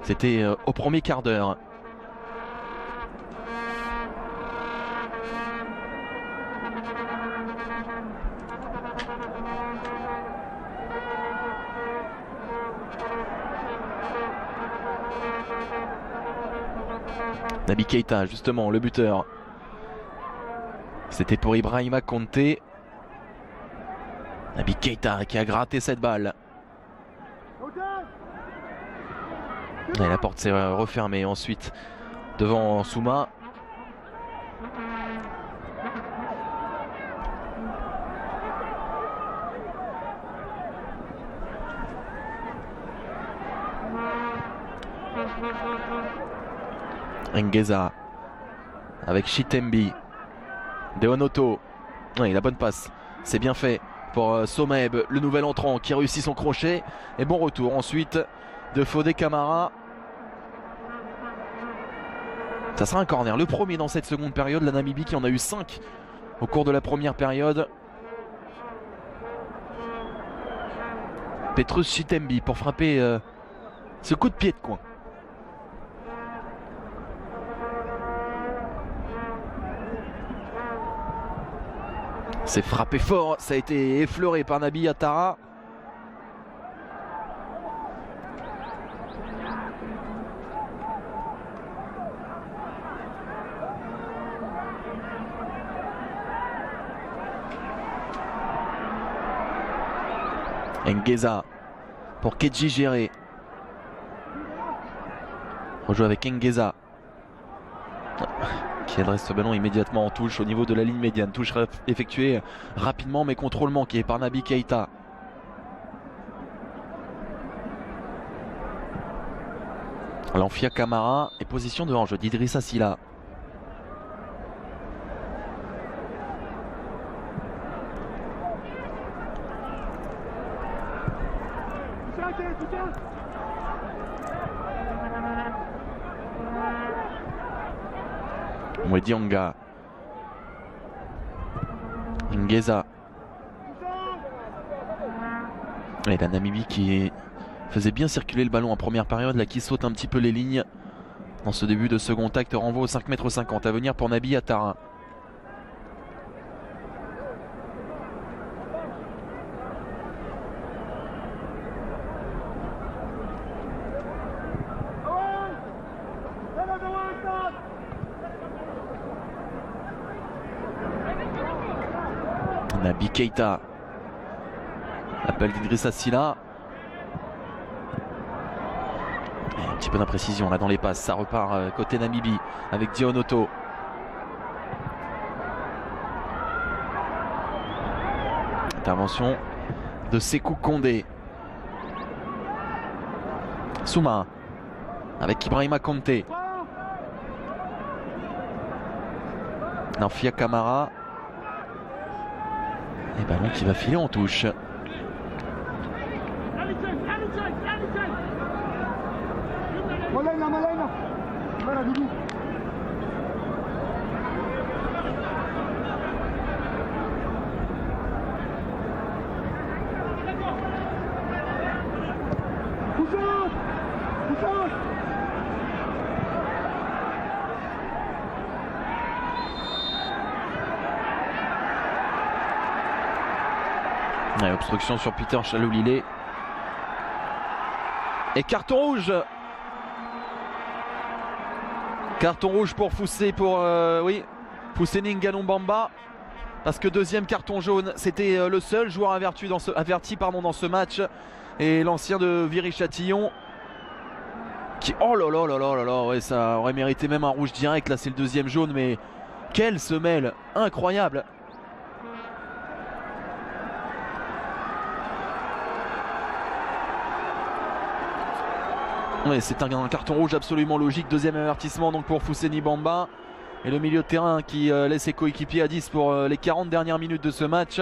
C'était au premier quart d'heure. Naby Keita, justement, le buteur. C'était pour Ibrahima Konté. Naby Keita qui a gratté cette balle. Et la porte s'est refermée ensuite devant Souma. Ngeza avec Chitembi. Deonoto. Oui, la bonne passe. C'est bien fait pour Somaeb, le nouvel entrant qui réussit son crochet. Et bon retour ensuite de Fodé Camara. Ça sera un corner. Le premier dans cette seconde période. La Namibie qui en a eu 5 au cours de la première période. Petrus Chitembi pour frapper ce coup de pied de coin. C'est frappé fort, ça a été effleuré par Naby Atara. Ngeza pour Kedji Géré. Rejoue avec Ngeza. qui adresse ce ballon immédiatement en touche au niveau de la ligne médiane. Touche effectuée rapidement mais contrôle manqué par Naby Keita. Lanfia Camara et position de hanche d'Idrissa Sylla. Mwedianga, Ngeza et la Namibie qui faisait bien circuler le ballon en première période, là qui saute un petit peu les lignes dans ce début de second acte. Renvoi au 5,50 m à venir pour Naby Attara. Naby Keita, appel d'Idrissa Sylla. Un petit peu d'imprécision là dans les passes, ça repart côté Namibie avec Dionoto. Intervention de Sékou Condé. Souma avec Ibrahima Konté. Lanfia Camara. Et ballon qui va filer en touche. Ouais, obstruction sur Peter Chaloulilé. Et carton rouge. Carton rouge pour Foussé, Fousseni Nganou Bamba. Parce que deuxième carton jaune, c'était le seul joueur averti dans ce match. Et l'ancien de Viry-Châtillon qui, oh là là là là là là, ouais, ça aurait mérité même un rouge direct. Là c'est le deuxième jaune, mais quelle semelle incroyable. Ouais, c'est un carton rouge absolument logique. Deuxième avertissement donc pour Fousseni Bamba. Et le milieu de terrain qui laisse ses coéquipiers à 10 pour les 40 dernières minutes de ce match.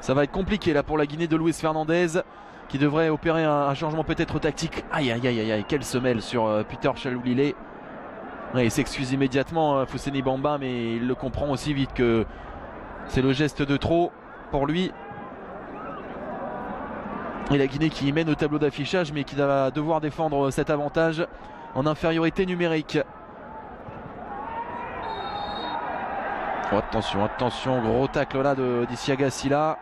Ça va être compliqué là pour la Guinée de Luis Fernandez, qui devrait opérer un changement peut-être tactique. Aïe aïe aïe aïe, quelle semelle sur Peter Chaloulilé. Ouais, il s'excuse immédiatement Fousseni Bamba, mais il le comprend aussi vite que c'est le geste de trop pour lui. Et la Guinée qui mène au tableau d'affichage, mais qui va devoir défendre cet avantage en infériorité numérique. Oh, attention, attention, gros tacle là d'Isiaga Sylla.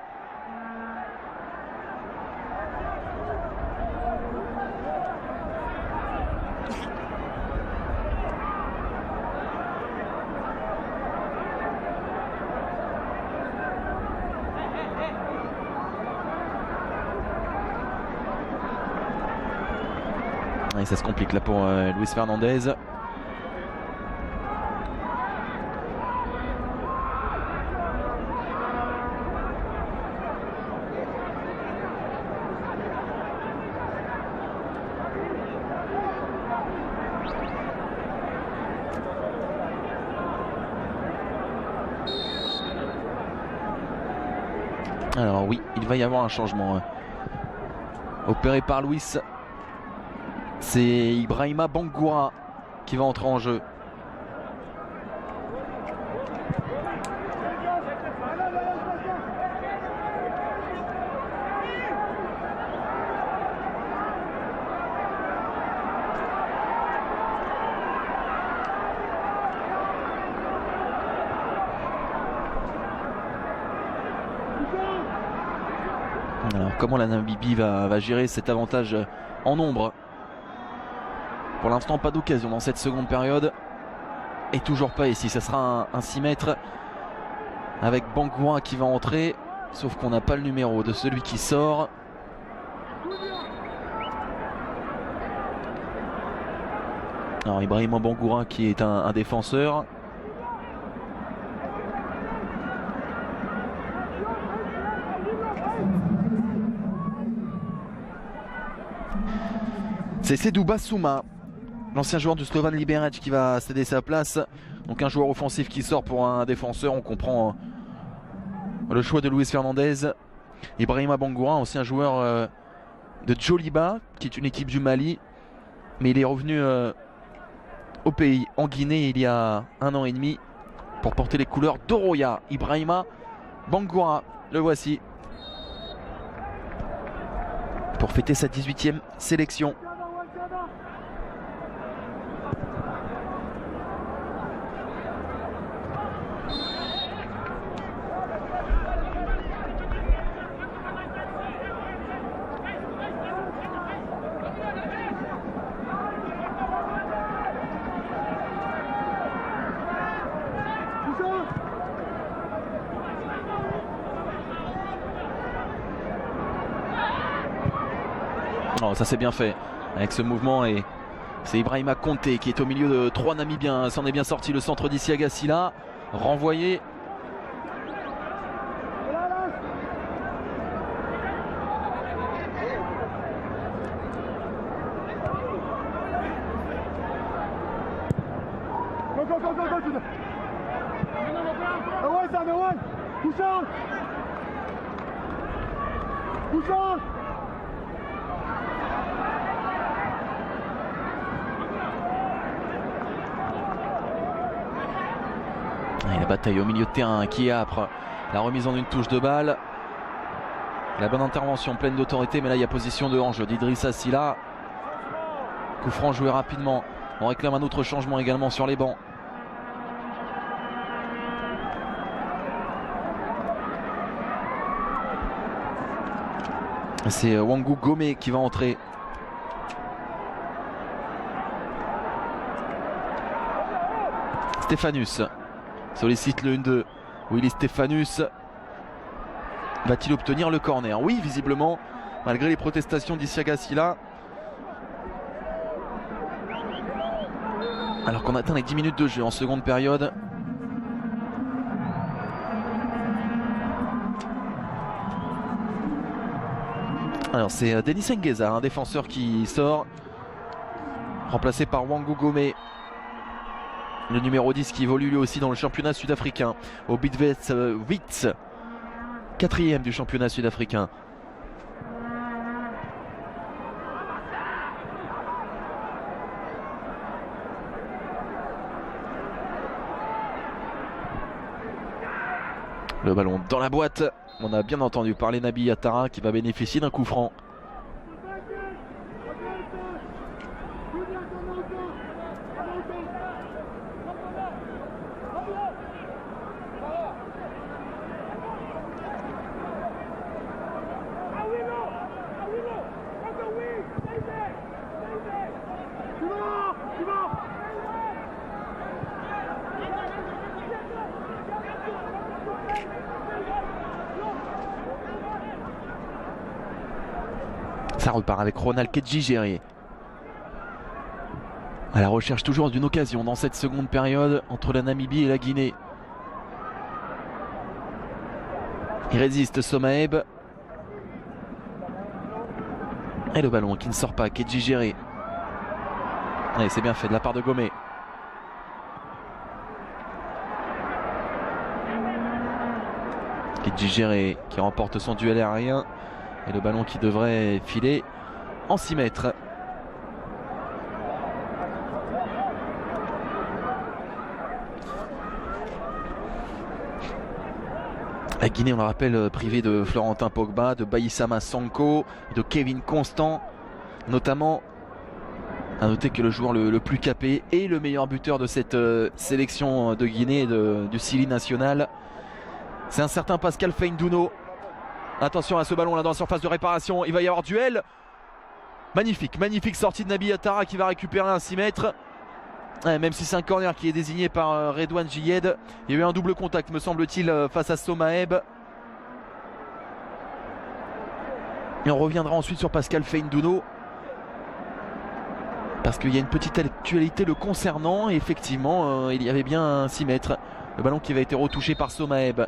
Et ça se complique là pour Luis Fernandez. Alors oui, il va y avoir un changement opéré par Luis. C'est Ibrahima Bangoura qui va entrer en jeu. Alors comment la Namibie va gérer cet avantage en nombre? Pour l'instant pas d'occasion dans cette seconde période. Et toujours pas ici, ça sera un 6 mètres avec Bangoura qui va entrer. Sauf qu'on n'a pas le numéro de celui qui sort. Alors Ibrahima Bangoura qui est un défenseur. C'est Sedou Bassouma, l'ancien joueur du Slovan Liberec, qui va céder sa place. Donc un joueur offensif qui sort pour un défenseur. On comprend le choix de Luis Fernandez. Ibrahima Bangoura, ancien joueur de Djoliba, qui est une équipe du Mali. Mais il est revenu au pays, en Guinée, il y a 1 an et demi, pour porter les couleurs d'Oroya. Ibrahima Bangoura, le voici, pour fêter sa 18e sélection. Oh, ça c'est bien fait avec ce mouvement, et c'est Ibrahima Konté qui est au milieu de 3 Namibiens. S'en est bien sorti, le centre d'Isiaga Silla, renvoyé. Et la bataille au milieu de terrain qui est âpre. La remise en une touche de balle. La bonne intervention pleine d'autorité, mais là il y a position de hanche d'Idrissa Silla. Coup franc joué rapidement. On réclame un autre changement également sur les bancs. C'est Wangou Gomé qui va entrer. Stéphanus sollicite le 1-2. Willy Stéphanus va-t-il obtenir le corner? Oui, visiblement, malgré les protestations d'Isiaga Silla. Alors qu'on atteint les 10 minutes de jeu en seconde période. Alors c'est Denis Ngueza, un défenseur qui sort, remplacé par Wangou Gomé, le numéro 10 qui évolue lui aussi dans le championnat sud-africain, au Bidvest Wits, 4e du championnat sud-africain. Le ballon dans la boîte. On a bien entendu parler Naby Yattara qui va bénéficier d'un coup franc. Ça repart avec Ronald Kedjigéré. À la recherche toujours d'une occasion dans cette seconde période entre la Namibie et la Guinée. Il résiste Somaeb. Et le ballon qui ne sort pas, Kedjigéré. Allez, c'est bien fait de la part de Gomé. Kedjigéré qui remporte son duel aérien. Et le ballon qui devrait filer en 6 mètres. La Guinée, on le rappelle, privée de Florentin Pogba, de Bayisama Sanko, de Kevin Constant, notamment. À noter que le joueur le plus capé et le meilleur buteur de cette sélection de Guinée du Sili national, c'est un certain Pascal Feindouno. Attention à ce ballon là dans la surface de réparation, il va y avoir duel. Magnifique, magnifique sortie de Naby Yattara qui va récupérer un 6 mètres. Même si c'est un corner qui est désigné par Redouane Jiyed. Il y a eu un double contact me semble-t-il face à Somaeb. Et on reviendra ensuite sur Pascal Feindouno. parce qu'il y a une petite actualité le concernant et effectivement il y avait bien un 6 mètres. Le ballon qui va être retouché par Somaeb.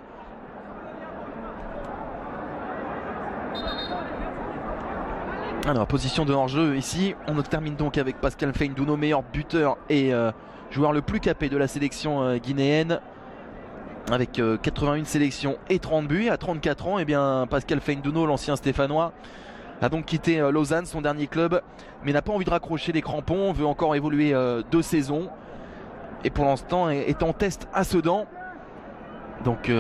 Alors position de hors-jeu ici. On termine donc avec Pascal Feindouno, meilleur buteur et joueur le plus capé de la sélection guinéenne. Avec 81 sélections et 30 buts. À 34 ans, et bien, Pascal Feindouno, l'ancien Stéphanois, a donc quitté Lausanne, son dernier club, mais n'a pas envie de raccrocher les crampons, veut encore évoluer 2 saisons. Et pour l'instant est en test à Sedan. Donc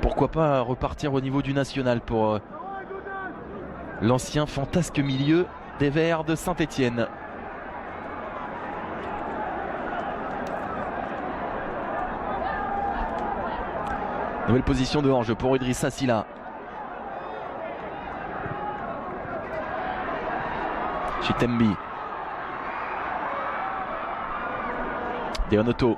pourquoi pas repartir au niveau du national pour l'ancien fantasque milieu des Verts de Saint-Étienne. Nouvelle position de hors-jeu pour Idrissa Silla. Chitembi. Deonoto.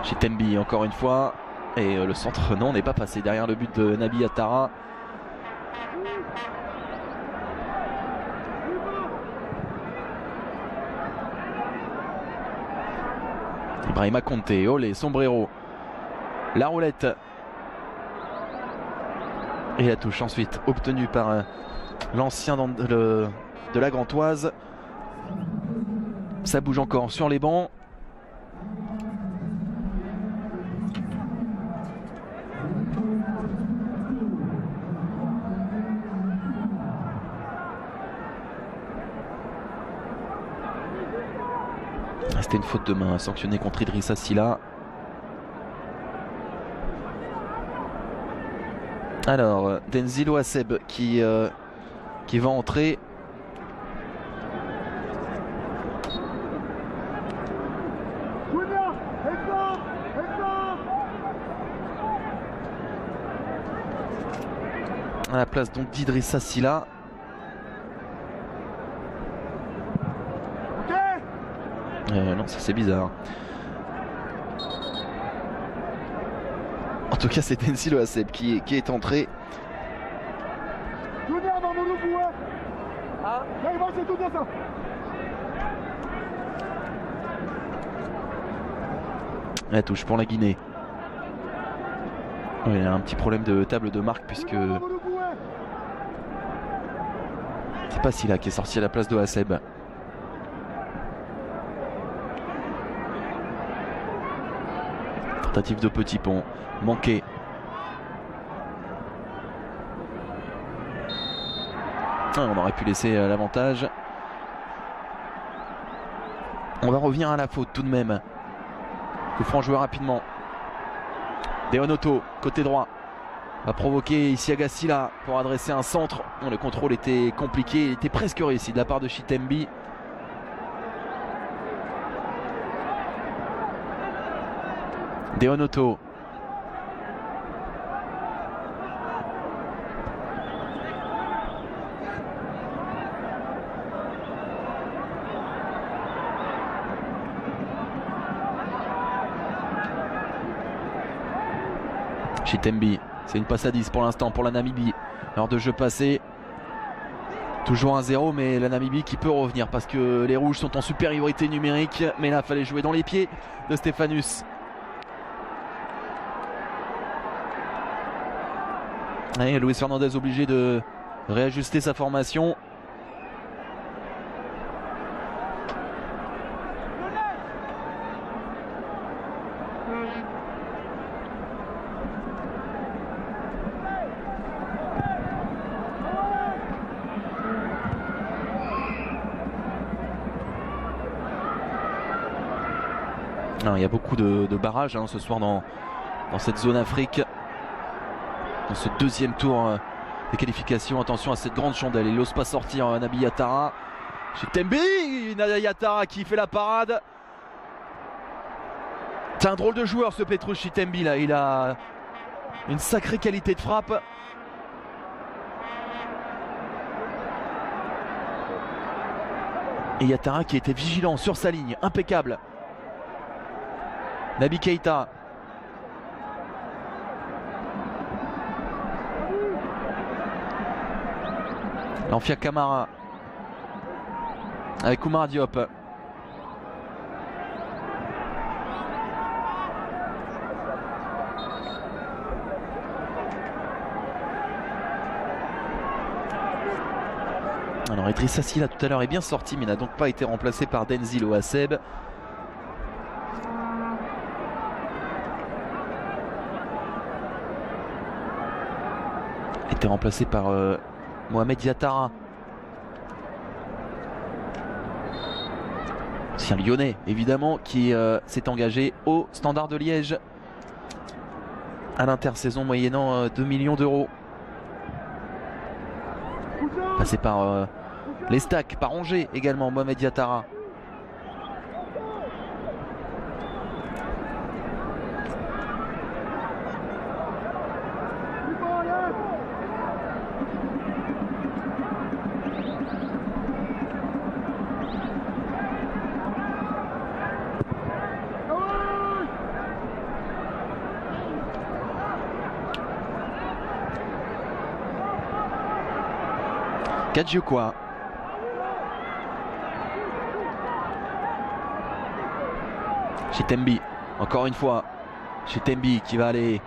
Chitembi encore une fois. Et le centre non n'est pas passé derrière le but de Nabi Attara. Ibrahima Conté, olé, sombrero. La roulette. Et la touche ensuite obtenue par l'ancien de la Gantoise. Ça bouge encore sur les bancs. C'était une faute de main sanctionnée contre Idrissa Silla. Alors Denzilo Asseb qui va entrer. À la place donc d'Idrissa Silla. Non, ça c'est bizarre. En tout cas c'est Denzilo Asseb qui est entré. La touche pour la Guinée. Il y a un petit problème de table de marque puisque c'est pas Silla qui est sorti à la place de Asseb. Tentative de petit pont manqué. On aurait pu laisser l'avantage. On va revenir à la faute tout de même. Coup franc joué rapidement. Deonoto, côté droit, va provoquer Isiaga Silla pour adresser un centre. Bon, le contrôle était compliqué, il était presque réussi de la part de Chitembi. Deonoto. Chitembi, c'est une passe à 10 pour l'instant pour la Namibie. Lors de jeu passé, toujours 1-0, mais la Namibie qui peut revenir parce que les Rouges sont en supériorité numérique. Mais là, il fallait jouer dans les pieds de Stéphanus. Et Luis Fernandez obligé de réajuster sa formation. Il y a beaucoup de barrages ce soir dans cette zone Afrique. Dans ce deuxième tour des qualifications. Attention à cette grande chandelle. Il n'ose pas sortir Nabi Attara. Chitembi, Nabi Attara qui fait la parade. C'est un drôle de joueur ce Petrus Chitembi là. Il a une sacrée qualité de frappe. Et Attara qui était vigilant sur sa ligne. Impeccable. Naby Keita. Lanfia Camara avec Oumar Diop. Alors Idrissa Silla tout à l'heure est bien sorti mais n'a donc pas été remplacé par Denzil Ouasseb. Était remplacé par Mohamed Diatara. C'est un Lyonnais évidemment qui s'est engagé au Standard de Liège à l'intersaison moyennant 2 millions d'euros. Passé par les Stacks, par Angers également, Mohamed Diatara. Kadjioua. Chitembi, encore une fois. Chitembi qui va aller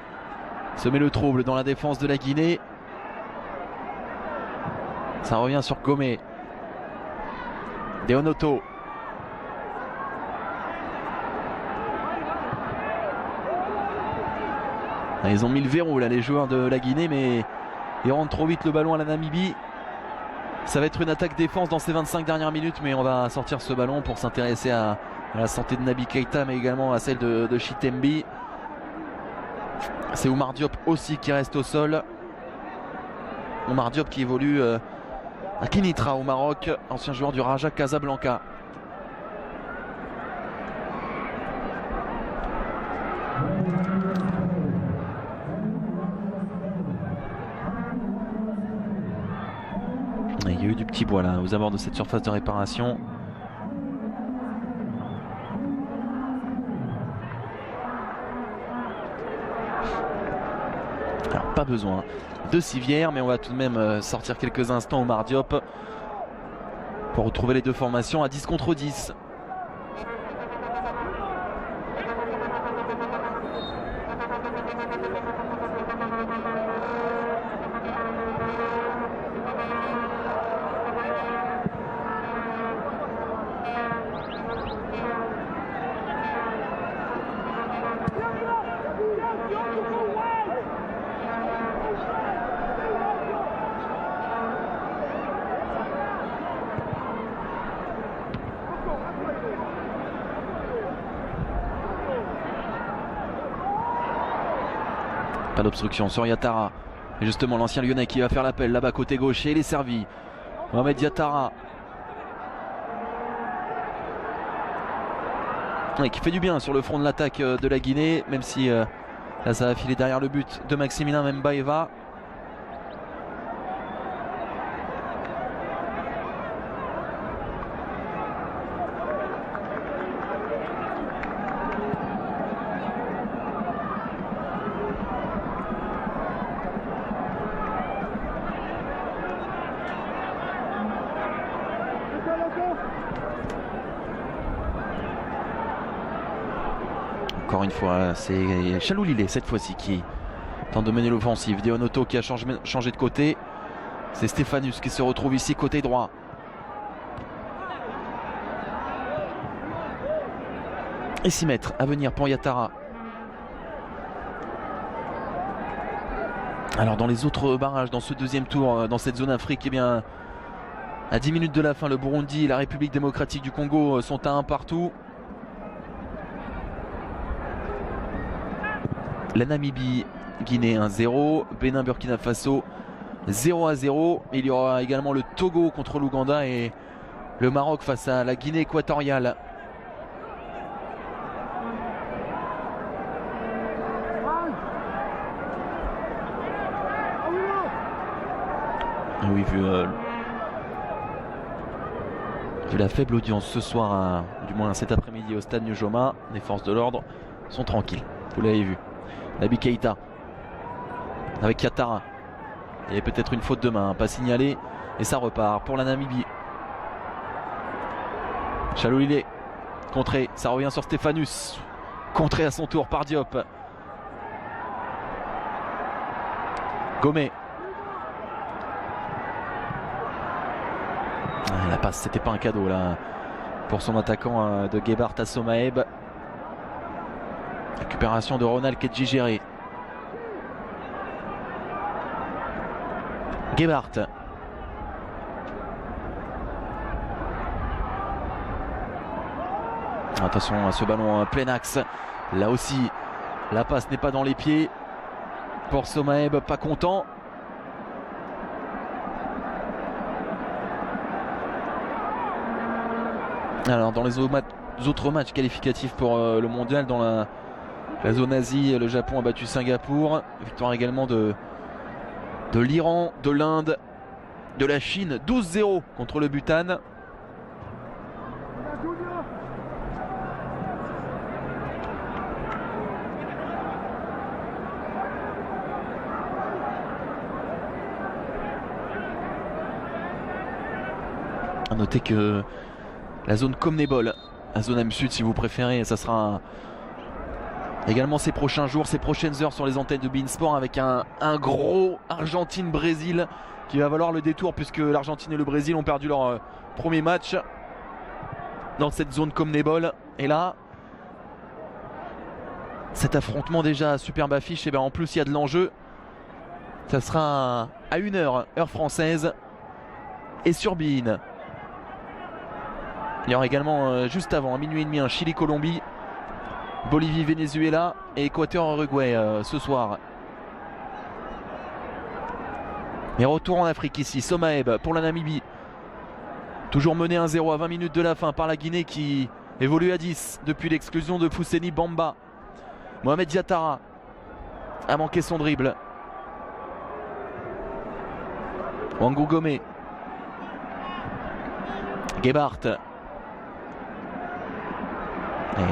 semer le trouble dans la défense de la Guinée. Ça revient sur Gomé. Deonoto. Ils ont mis le verrou là les joueurs de la Guinée, mais ils rentrent trop vite le ballon à la Namibie. Ça va être une attaque défense dans ces 25 dernières minutes, mais on va sortir ce ballon pour s'intéresser à la santé de Naby Keita, mais également à celle de Chitembi. C'est Oumar Diop aussi qui reste au sol. Oumar Diop qui évolue à Kinitra au Maroc, ancien joueur du Raja Casablanca. Il y a eu du petit bois là aux abords de cette surface de réparation. Alors pas besoin de civière, mais on va tout de même sortir quelques instants Oumar Diop pour retrouver les deux formations à 10 contre 10. Pas d'obstruction sur Diatara. Et justement l'ancien Lyonnais qui va faire l'appel là-bas côté gauche et il est servi. Mohamed Diatara. Ouais, qui fait du bien sur le front de l'attaque de la Guinée, même si là ça va filer derrière le but de Maximilien Membaeva. Encore une fois, c'est Chaloulilé cette fois-ci qui tente de mener l'offensive. Deonoto qui a changé de côté. C'est Stéphanus qui se retrouve ici côté droit. Et 6 mètres à venir pour Diatara. Alors dans les autres barrages, dans ce deuxième tour, dans cette zone Afrique, eh bien, à 10 minutes de la fin, le Burundi et la République démocratique du Congo sont à 1 partout. La Namibie, Guinée 1-0, Bénin, Burkina Faso 0-0. Il y aura également le Togo contre l'Ouganda et le Maroc face à la Guinée équatoriale. Oui, vu la faible audience ce soir, du moins cet après-midi au stade Njoma, les forces de l'ordre sont tranquilles. Vous l'avez vu. Naby Keita avec Diatara. Il y avait peut-être une faute de main, pas signalée Et ça repart pour la Namibie. Chalolilé, contré, ça revient sur Stéphanus. Contré à son tour par Diop. Gomé. La passe, c'était pas un cadeau là pour son attaquant de Gebhardt à Somaeb. Récupération de Ronald Kedjigere. Gebhardt. Attention à ce ballon plein axe. Là aussi, la passe n'est pas dans les pieds. Pour Somaeb, pas content. Alors dans les autres matchs qualificatifs pour le mondial, dans la zone Asie, le Japon a battu Singapour. Victoire également de l'Iran, de l'Inde, de la Chine, 12-0 contre le Bhutan. A noter que la zone CONMEBOL, la zone M Sud si vous préférez, ça sera également ces prochains jours, ces prochaines heures sur les antennes de beIN Sport, avec un gros Argentine-Brésil qui va valoir le détour, puisque l'Argentine et le Brésil ont perdu leur premier match dans cette zone CONMEBOL. Et là, cet affrontement déjà superbe affiche, et bien en plus il y a de l'enjeu. Ça sera à 1h, heure française, et sur beIN. Il y aura également juste avant, à minuit et demi, un Chili-Colombie, Bolivie-Venezuela et Équateur-Uruguay ce soir. Mais retour en Afrique ici, Somaeb pour la Namibie. Toujours mené 1-0 à 20 minutes de la fin par la Guinée, qui évolue à 10 depuis l'exclusion de Fousseni Bamba. Mohamed Diatara a manqué son dribble. Wangou Gomé. Gebhardt.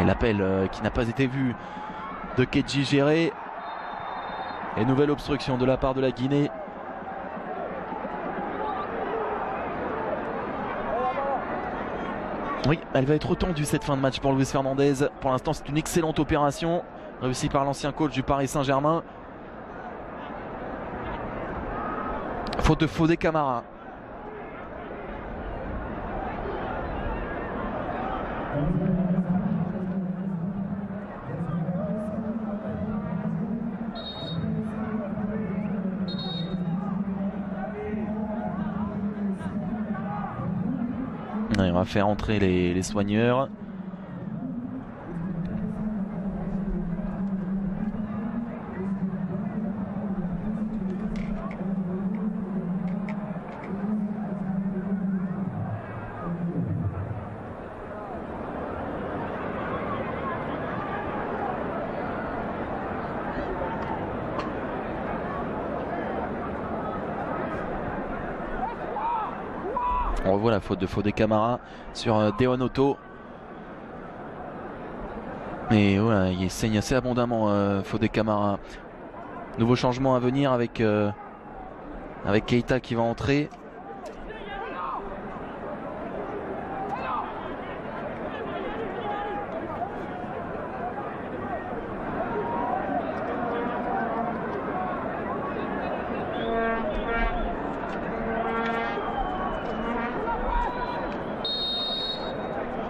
Et l'appel qui n'a pas été vu de Kedjigere. Et nouvelle obstruction de la part de la Guinée. Oui, elle va être tendue cette fin de match pour Luis Fernandez. Pour l'instant, c'est une excellente opération réussie par l'ancien coach du Paris Saint-Germain. Faute de Fodé Camara. On va faire entrer les soigneurs. On revoit la faute de Fodé Camara sur Deon Otto. Et voilà, il saigne assez abondamment Fodé Camara. Nouveau changement à venir avec Keita qui va entrer.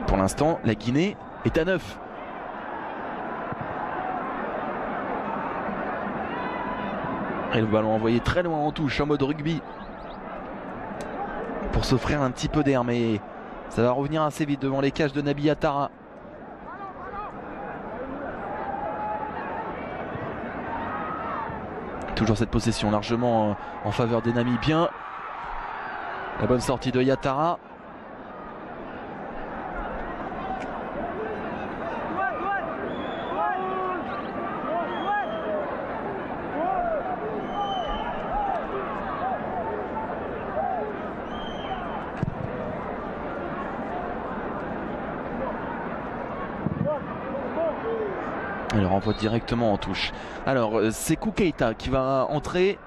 Pour l'instant, la Guinée est à 9. Et le ballon envoyé très loin en touche en mode rugby pour s'offrir un petit peu d'air, mais ça va revenir assez vite devant les cages de Naby Diatara. Toujours cette possession largement en faveur des Namibiens. La bonne sortie de Diatara. Elle le renvoie directement en touche. Alors c'est Keita qui va entrer.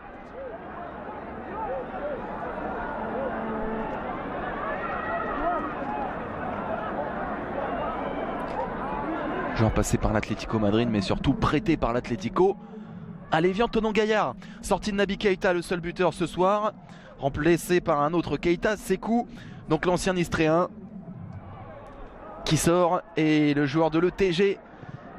Joueur passé par l'Atlético Madrid, mais surtout prêté par l'Atlético à l'Évian Thonon-Gaillard. Sortie de Naby Keita, le seul buteur ce soir, remplacé par un autre Keita, Sékou, donc l'ancien Nistréen qui sort, et le joueur de l'ETG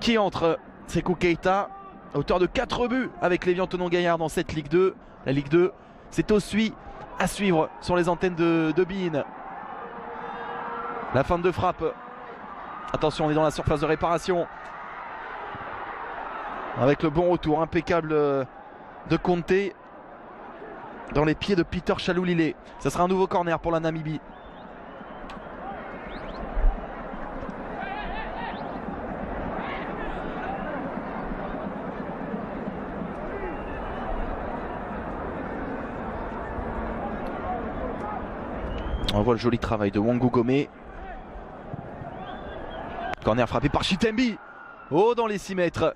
qui entre, Sékou Keita, auteur de 4 buts avec l'Évian Thonon-Gaillard dans cette Ligue 2. La Ligue 2, c'est aussi à suivre sur les antennes de beIN. La fin de frappe. Attention, on est dans la surface de réparation. Avec le bon retour impeccable de Conte dans les pieds de Peter Chaloulilé. Ça sera un nouveau corner pour la Namibie. On voit le joli travail de Wangu Gomé. Corner frappé par Chitembi. Oh, dans les 6 mètres.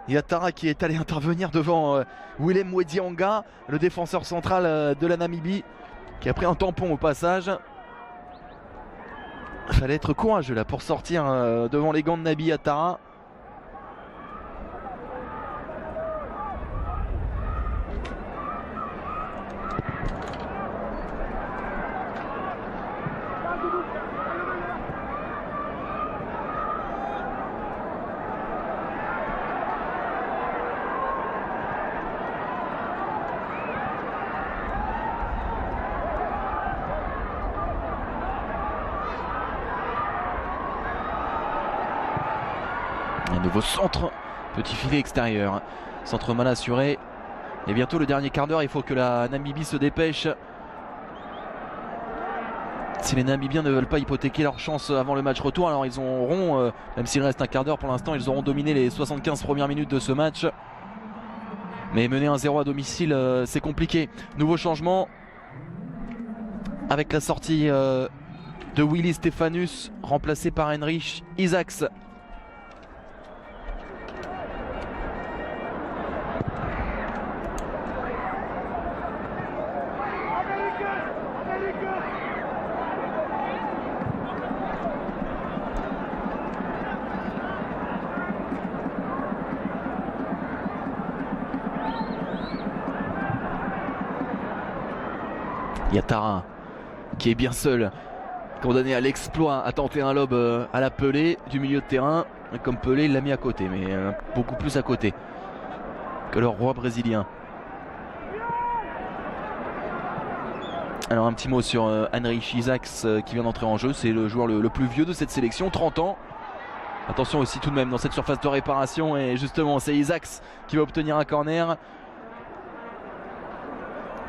Yatara qui est allé intervenir devant Willem Wedianga, le défenseur central de la Namibie, qui a pris un tampon au passage. Il fallait être courageux là pour sortir devant les gants de Naby Yatara. Un nouveau centre, petit filet extérieur, centre mal assuré. Et bientôt le dernier quart d'heure, il faut que la Namibie se dépêche. Si les Namibiens ne veulent pas hypothéquer leur chance avant le match retour, alors ils auront, même s'il reste un quart d'heure pour l'instant, ils auront dominé les 75 premières minutes de ce match. Mais mener 1-0 à domicile, c'est compliqué. Nouveau changement avec la sortie de Willy Stéphanus, remplacé par Heinrich Isaacs. Yatara qui est bien seul, condamné à l'exploit, à tenter un lob à la Pelé du milieu de terrain. Comme Pelé, il l'a mis à côté, mais beaucoup plus à côté que le roi brésilien. Alors un petit mot sur Heinrich Isaacs qui vient d'entrer en jeu. C'est le joueur le plus vieux de cette sélection, 30 ans. Attention aussi tout de même dans cette surface de réparation, et justement c'est Isaacs qui va obtenir un corner.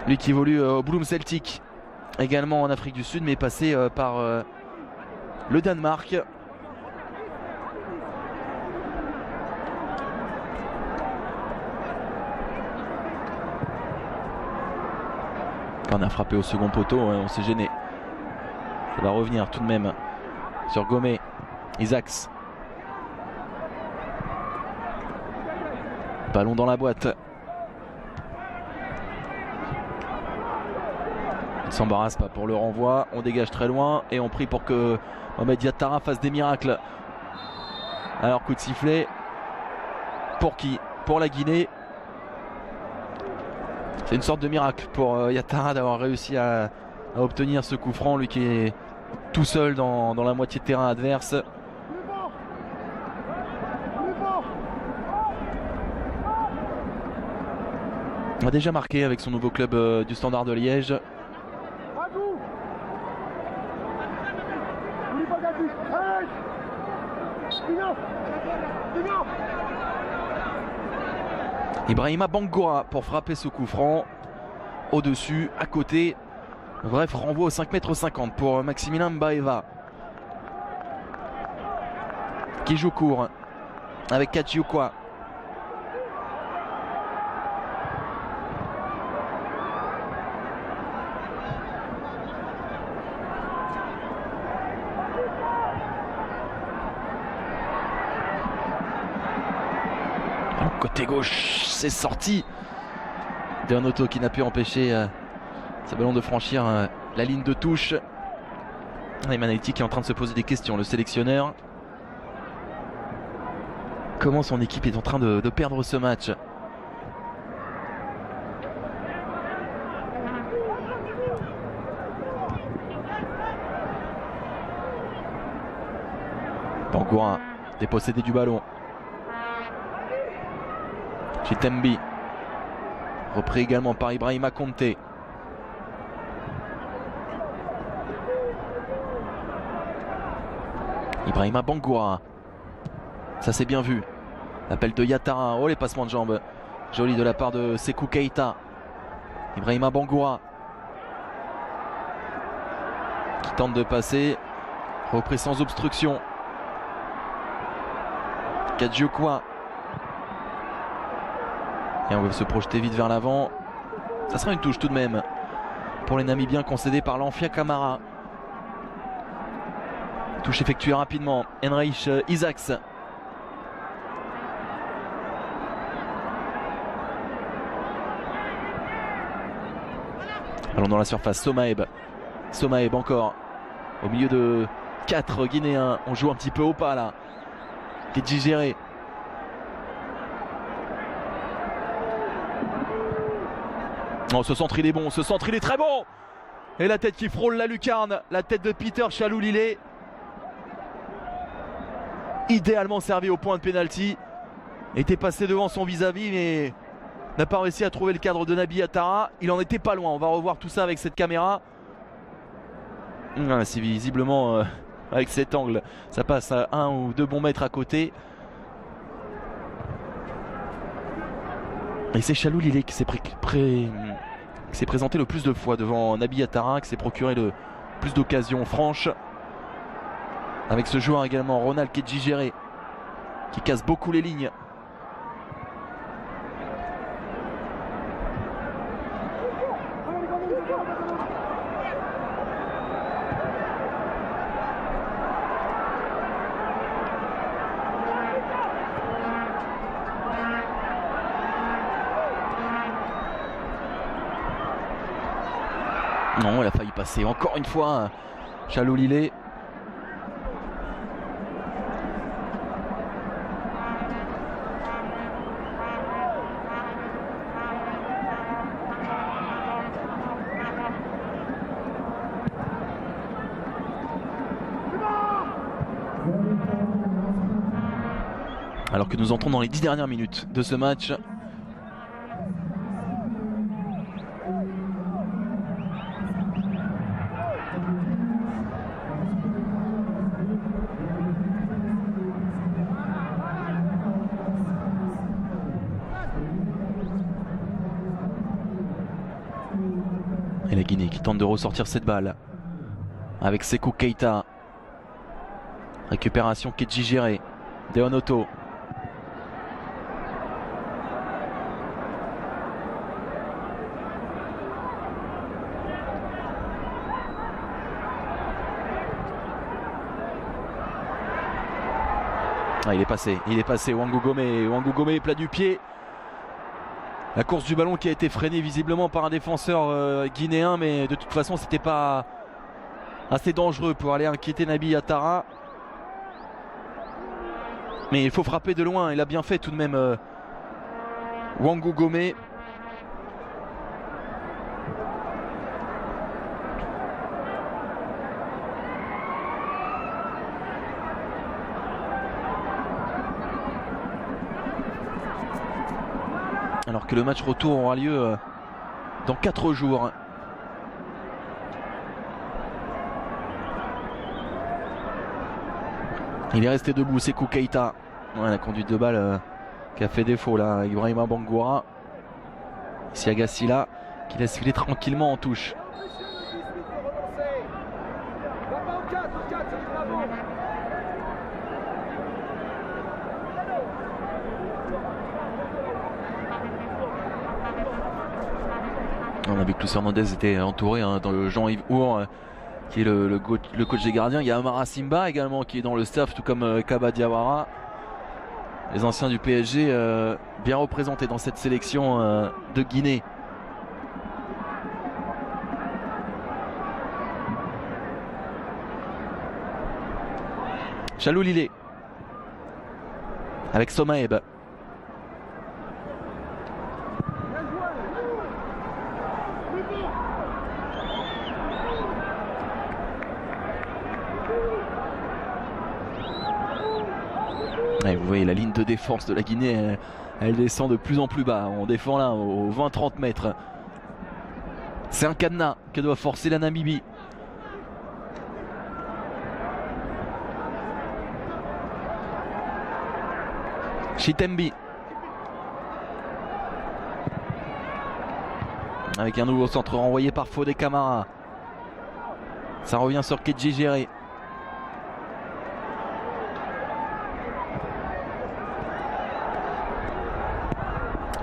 Lui qui évolue au Bloom Celtic, également en Afrique du Sud, mais passé par le Danemark. On a frappé au second poteau, on s'est gêné. Ça va revenir tout de même sur Gomé. Isaacs. Ballon dans la boîte. Il s'embarrasse pas pour le renvoi. On dégage très loin et on prie pour que Mohamed Yatara fasse des miracles. Alors coup de sifflet. Pour qui? Pour la Guinée. C'est une sorte de miracle pour Yatara d'avoir réussi à obtenir ce coup franc. Lui qui est tout seul dans la moitié de terrain adverse. Il a déjà marqué avec son nouveau club du Standard de Liège. Ibrahima Bangura pour frapper ce coup franc. Au-dessus, à côté. Bref, renvoi au 5,50 m pour Maximilien Mbaeva. Qui joue court avec Kachiukwa. Côté gauche, c'est sorti d'un auto qui n'a pu empêcher ce ballon de franchir la ligne de touche. Et Manetti qui est en train de se poser des questions, le sélectionneur. comment son équipe est en train de perdre ce match. Bangoura, dépossédé du ballon. Chitembi, repris également par Ibrahima Konté. Ibrahima Bangoura, ça c'est bien vu. L'appel de Yatara, oh les passements de jambes, joli de la part de Sékou Keita. Ibrahima Bangoura qui tente de passer, repris sans obstruction. Kadjioukwa. Et on veut se projeter vite vers l'avant. Ça sera une touche tout de même pour les Namibiens concédée par Lamphia Camara. Touche effectuée rapidement. Henrich Isaacs. Allons dans la surface. Somaeb. Somaeb encore. Au milieu de 4 Guinéens. On joue un petit peu au pas là. Kedji Géré. Oh, ce centre il est bon, ce centre il est très bon. Et la tête qui frôle la lucarne, la tête de Peter Chalou-Lilé. Idéalement servi au point de pénalty. Était passé devant son vis-à-vis mais n'a pas réussi à trouver le cadre de Naby Atara. Il en était pas loin, on va revoir tout ça avec cette caméra. C'est visiblement avec cet angle, ça passe à 1 ou 2 bons mètres à côté. Et c'est Chalou-Lilé qui s'est présenté le plus de fois devant Naby Atara, qui s'est procuré le plus d'occasions franches. Avec ce joueur également, Ronald Kedji Géré, qui casse beaucoup les lignes. Non, elle a failli passer encore une fois. Chalou-Lilé. Alors que nous entrons dans les 10 dernières minutes de ce match. Et la Guinée qui tente de ressortir cette balle avec Sékou Keita. Récupération Kedji Géré. Deonoto. Ah, il est passé Wangou Gomé plat du pied. La course du ballon qui a été freinée visiblement par un défenseur guinéen, mais de toute façon c'était pas assez dangereux pour aller inquiéter Naby Atara. Mais il faut frapper de loin, il a bien fait tout de même Wangou Gomé. Alors que le match retour aura lieu dans 4 jours. Il est resté debout, Sékou Keita. Ouais, la conduite de balle qui a fait défaut là. Ibrahima Bangoura. Siaga Silla qui laisse filer tranquillement en touche. On a vu que Luis Hernandez était entouré dans le Jean-Yves Our qui est le coach des gardiens. Il y a Amara Simba également qui est dans le staff, tout comme Kaba Diawara. Les anciens du PSG bien représentés dans cette sélection de Guinée. Chalou-Lilé avec Somaeb. Et vous voyez la ligne de défense de la Guinée, elle descend de plus en plus bas. On défend là aux 20-30 mètres. C'est un cadenas que doit forcer la Namibie. Chitembi. Avec un nouveau centre renvoyé par Fodé Camara. Ça revient sur Kedji Géré.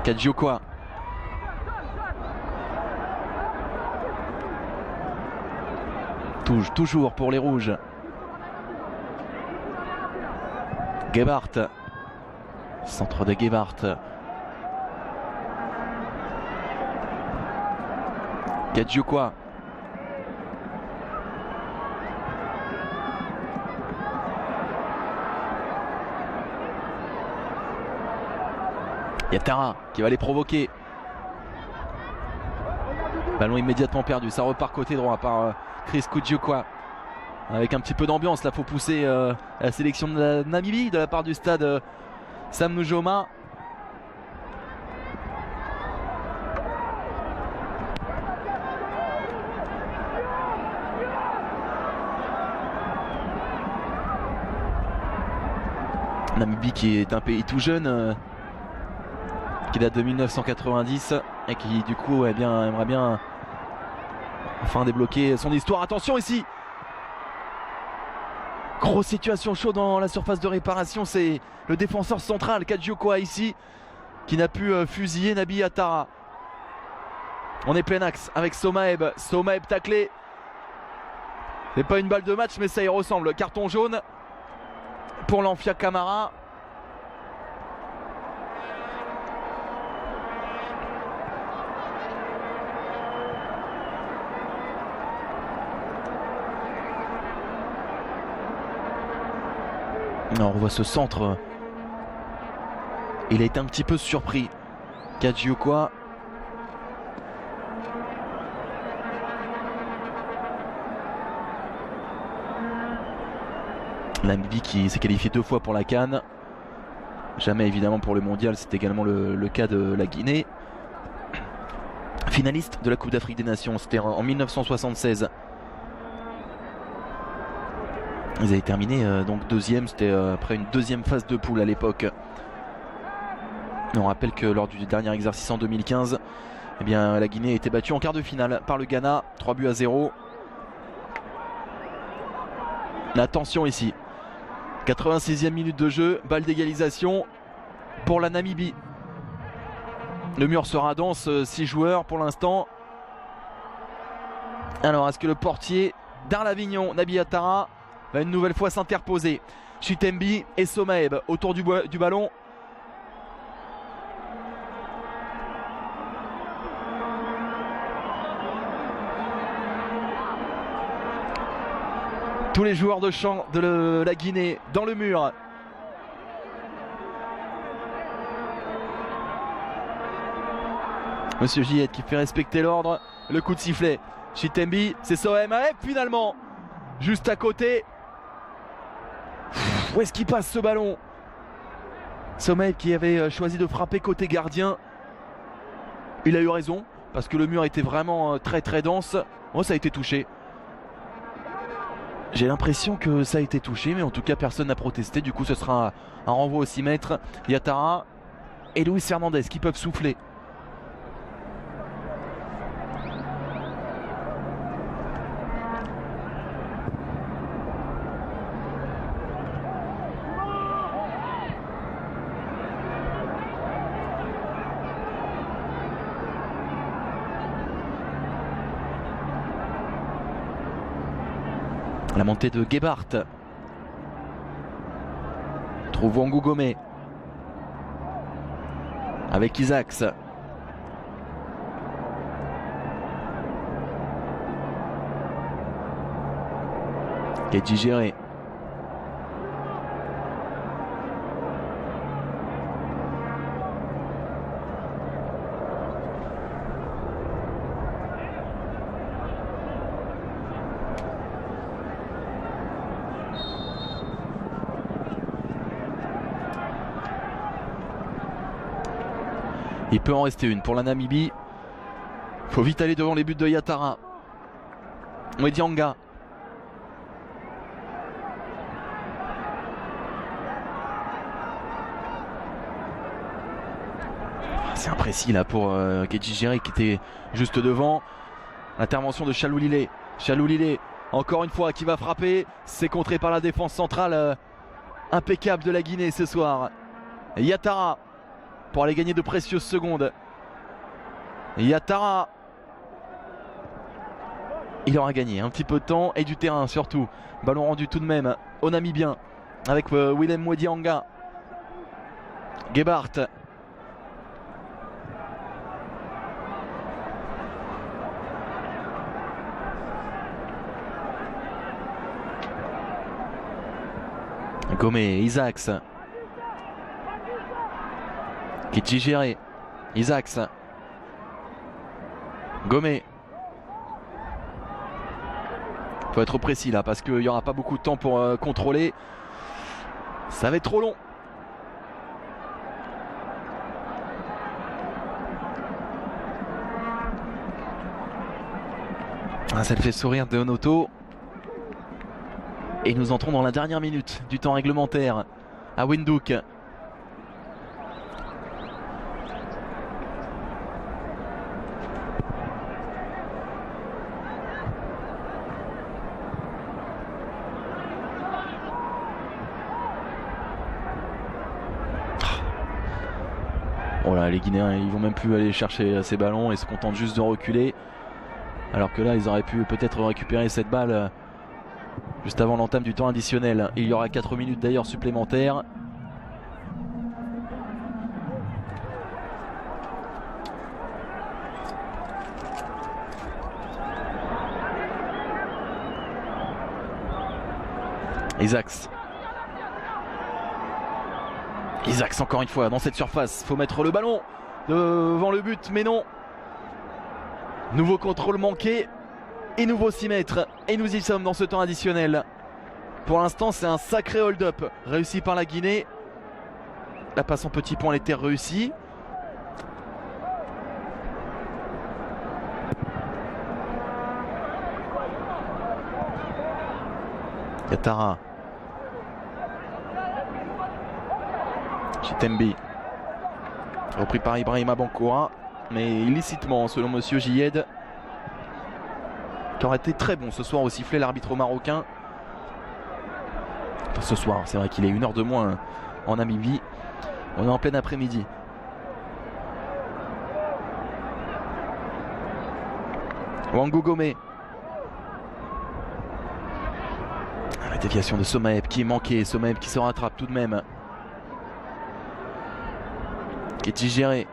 Kadjiokwa. Toujours pour les rouges. Gebhardt. Centre de Gebhardt. Kadjiokwa. Yatara qui va les provoquer. Ballon immédiatement perdu. Ça repart côté droit par Chris Kadjiokwa. Avec un petit peu d'ambiance. Là, faut pousser la sélection de la Namibie de la part du stade Sam Nujoma. Namibie qui est un pays tout jeune, qui date de 1990 et qui du coup aimerait bien enfin débloquer son histoire. Attention ici, grosse situation chaude dans la surface de réparation. C'est le défenseur central Kadjiokwa ici qui n'a pu fusiller Nabi Yatara. On est plein axe avec Somaeb. Somaeb taclé. C'est pas une balle de match mais ça y ressemble. Carton jaune pour l'Amphia Camara. On revoit ce centre. Il a été un petit peu surpris. Kadjiokwa. La Namibie qui s'est qualifiée 2 fois pour la CAN. Jamais évidemment pour le mondial, c'est également le cas de la Guinée. Finaliste de la Coupe d'Afrique des Nations, c'était en 1976. Ils avaient terminé donc deuxième, c'était après une deuxième phase de poule à l'époque. On rappelle que lors du dernier exercice en 2015, eh bien, la Guinée a été battue en quart de finale par le Ghana, 3-0. Attention ici, 86e minute de jeu, balle d'égalisation pour la Namibie. Le mur sera dense, 6 joueurs pour l'instant. Alors est-ce que le portier d'Arlavignon, Nabi Yatara, va une nouvelle fois s'interposer? Chitembi et Somaeb autour du ballon. Tous les joueurs de champ de la Guinée dans le mur. Monsieur Giet qui fait respecter l'ordre. Le coup de sifflet. Chitembi, c'est Somaeb finalement. Juste à côté. Où est-ce qu'il passe ce ballon? Somaeb qui avait choisi de frapper côté gardien. Il a eu raison parce que le mur était vraiment très dense. Oh, ça a été touché. J'ai l'impression que ça a été touché, mais en tout cas personne n'a protesté. Du coup ce sera un renvoi au 6 mètres. Yatara et Luis Hernandez qui peuvent souffler. La montée de Gebhardt. Trouve Wangou Gomé. Avec Isaacs. Kedji Géré. Il peut en rester une pour la Namibie. Faut vite aller devant les buts de Yatara. Mwedianga. C'est imprécis là pour Kedjigere qui était juste devant. Intervention de Chaloulilé. Chaloulilé encore une fois qui va frapper. C'est contré par la défense centrale impeccable de la Guinée ce soir. Yatara pour aller gagner de précieuses secondes. Yatara. Il aura gagné un petit peu de temps et du terrain surtout. Ballon rendu tout de même au Namibien avec Willem Mwedianga. Gebhardt. Gomé, Isaacs. Kedjigere. Isaacs. Gomé. Faut être précis là parce qu'il n'y aura pas beaucoup de temps pour contrôler. Ça va être trop long. Ah, ça le fait sourire de Onoto. Et nous entrons dans la dernière minute du temps réglementaire à Windhoek. Oh là, les Guinéens ils vont même plus aller chercher ces ballons et se contentent juste de reculer. Alors que là ils auraient pu peut-être récupérer cette balle juste avant l'entame du temps additionnel. Il y aura 4 minutes d'ailleurs supplémentaires. Isaacs. Isaacs encore une fois dans cette surface. Faut mettre le ballon devant le but, mais non. Nouveau contrôle manqué et nouveau 6 mètres. Et nous y sommes dans ce temps additionnel. Pour l'instant, c'est un sacré hold-up réussi par la Guinée. La passe en petit point, elle était réussie. Yatara. Chitembi. Repris par Ibrahima Bankoura. Mais illicitement selon monsieur Jiyed. Qui aurait été très bon ce soir au sifflet l'arbitre marocain. Enfin, ce soir, c'est vrai qu'il est 1 heure de moins en Namibie. On est en plein après-midi. Wangu Gomé. La déviation de Somaeb qui est manquée. Somaeb qui se rattrape tout de même. Kedjigere.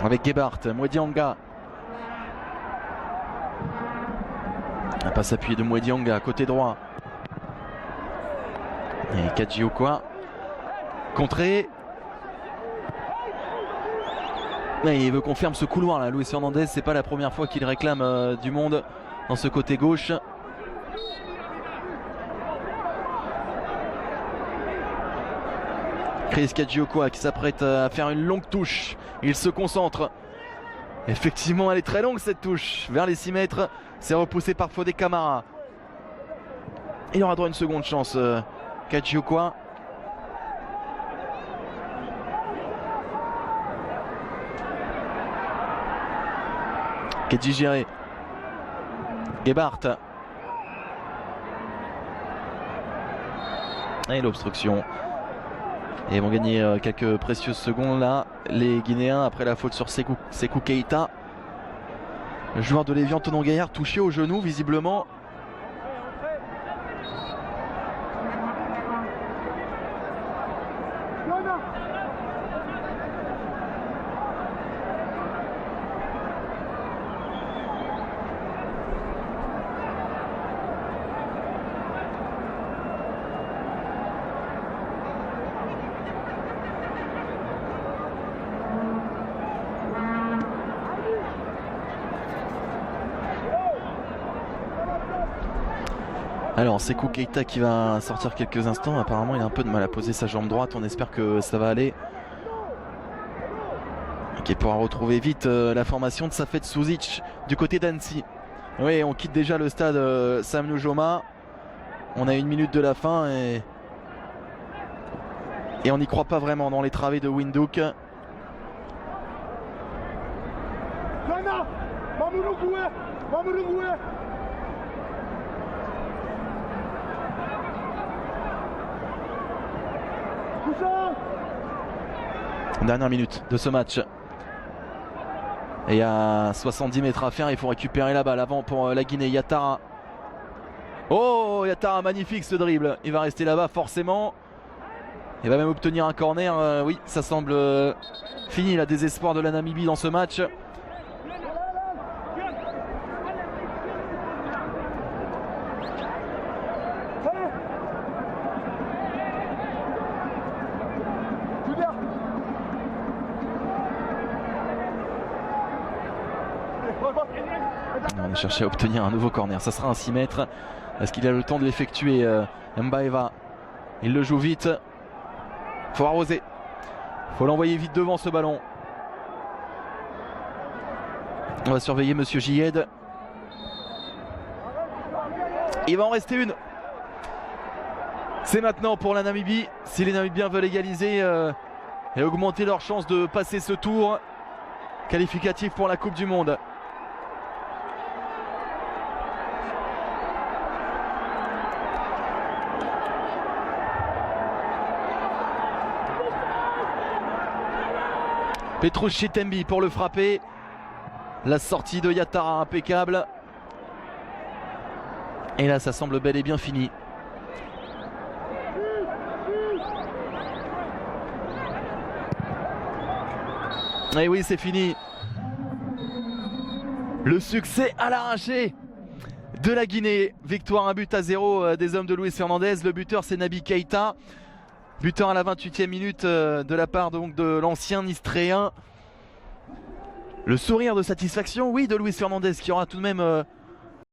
Avec Gebhardt, Mwedianga. Un passe appuyé de Mwedianga, côté droit. Et Kadjiokwa. Contré. Et il veut qu'on ferme ce couloir là. Luis Hernandez, c'est pas la première fois qu'il réclame du monde dans ce côté gauche. Chris Kadjiokwa qui s'apprête à faire une longue touche. Il se concentre. Effectivement, elle est très longue cette touche. Vers les 6 mètres. C'est repoussé par Fodé Camara. Il aura droit à une seconde chance. Kadjiokwa. Kedjigere. Gebhardt. Et l'obstruction. Et ils vont gagner quelques précieuses secondes là, les Guinéens, après la faute sur Sékou Keita. Le joueur de l'Évian, Tonon Gaillard, touché au genou visiblement. Alors Sékou Keita qui va sortir quelques instants. Apparemment il a un peu de mal à poser sa jambe droite. On espère que ça va aller. qui pourra retrouver vite la formation de Safet Suzic du côté d'Annecy. Oui, on quitte déjà le stade Sam Nujoma. On a 1 minute de la fin et on n'y croit pas vraiment dans les travées de Windhoek. Dernière minute de ce match. Et il y a 70 mètres à faire, il faut récupérer la balle avant pour la Guinée. Yatara. Oh, Yatara, magnifique ce dribble. Il va rester là-bas forcément. Il va même obtenir un corner. Oui, ça semble fini, la désespoir de la Namibie dans ce match. On va chercher à obtenir un nouveau corner. Ça sera un 6 mètres. Est-ce qu'il a le temps de l'effectuer? Mbaeva, il le joue vite. Faut arroser. Faut l'envoyer vite devant ce ballon. On va surveiller Monsieur Jiyed. Il va en rester une. C'est maintenant pour la Namibie. Si les Namibiens veulent égaliser et augmenter leurs chances de passer ce tour qualificatif pour la Coupe du Monde. Petrus Chitembi pour le frapper. La sortie de Yatara impeccable. Et là ça semble bel et bien fini. Et oui, c'est fini. Le succès à l'arraché de la Guinée. Victoire 1-0 des hommes de Luis Fernandez. Le buteur c'est Naby Keita. Buteur à la 28e minute de la part donc de l'ancien Nistréen. Le sourire de satisfaction, oui, de Luis Fernandez qui aura tout de même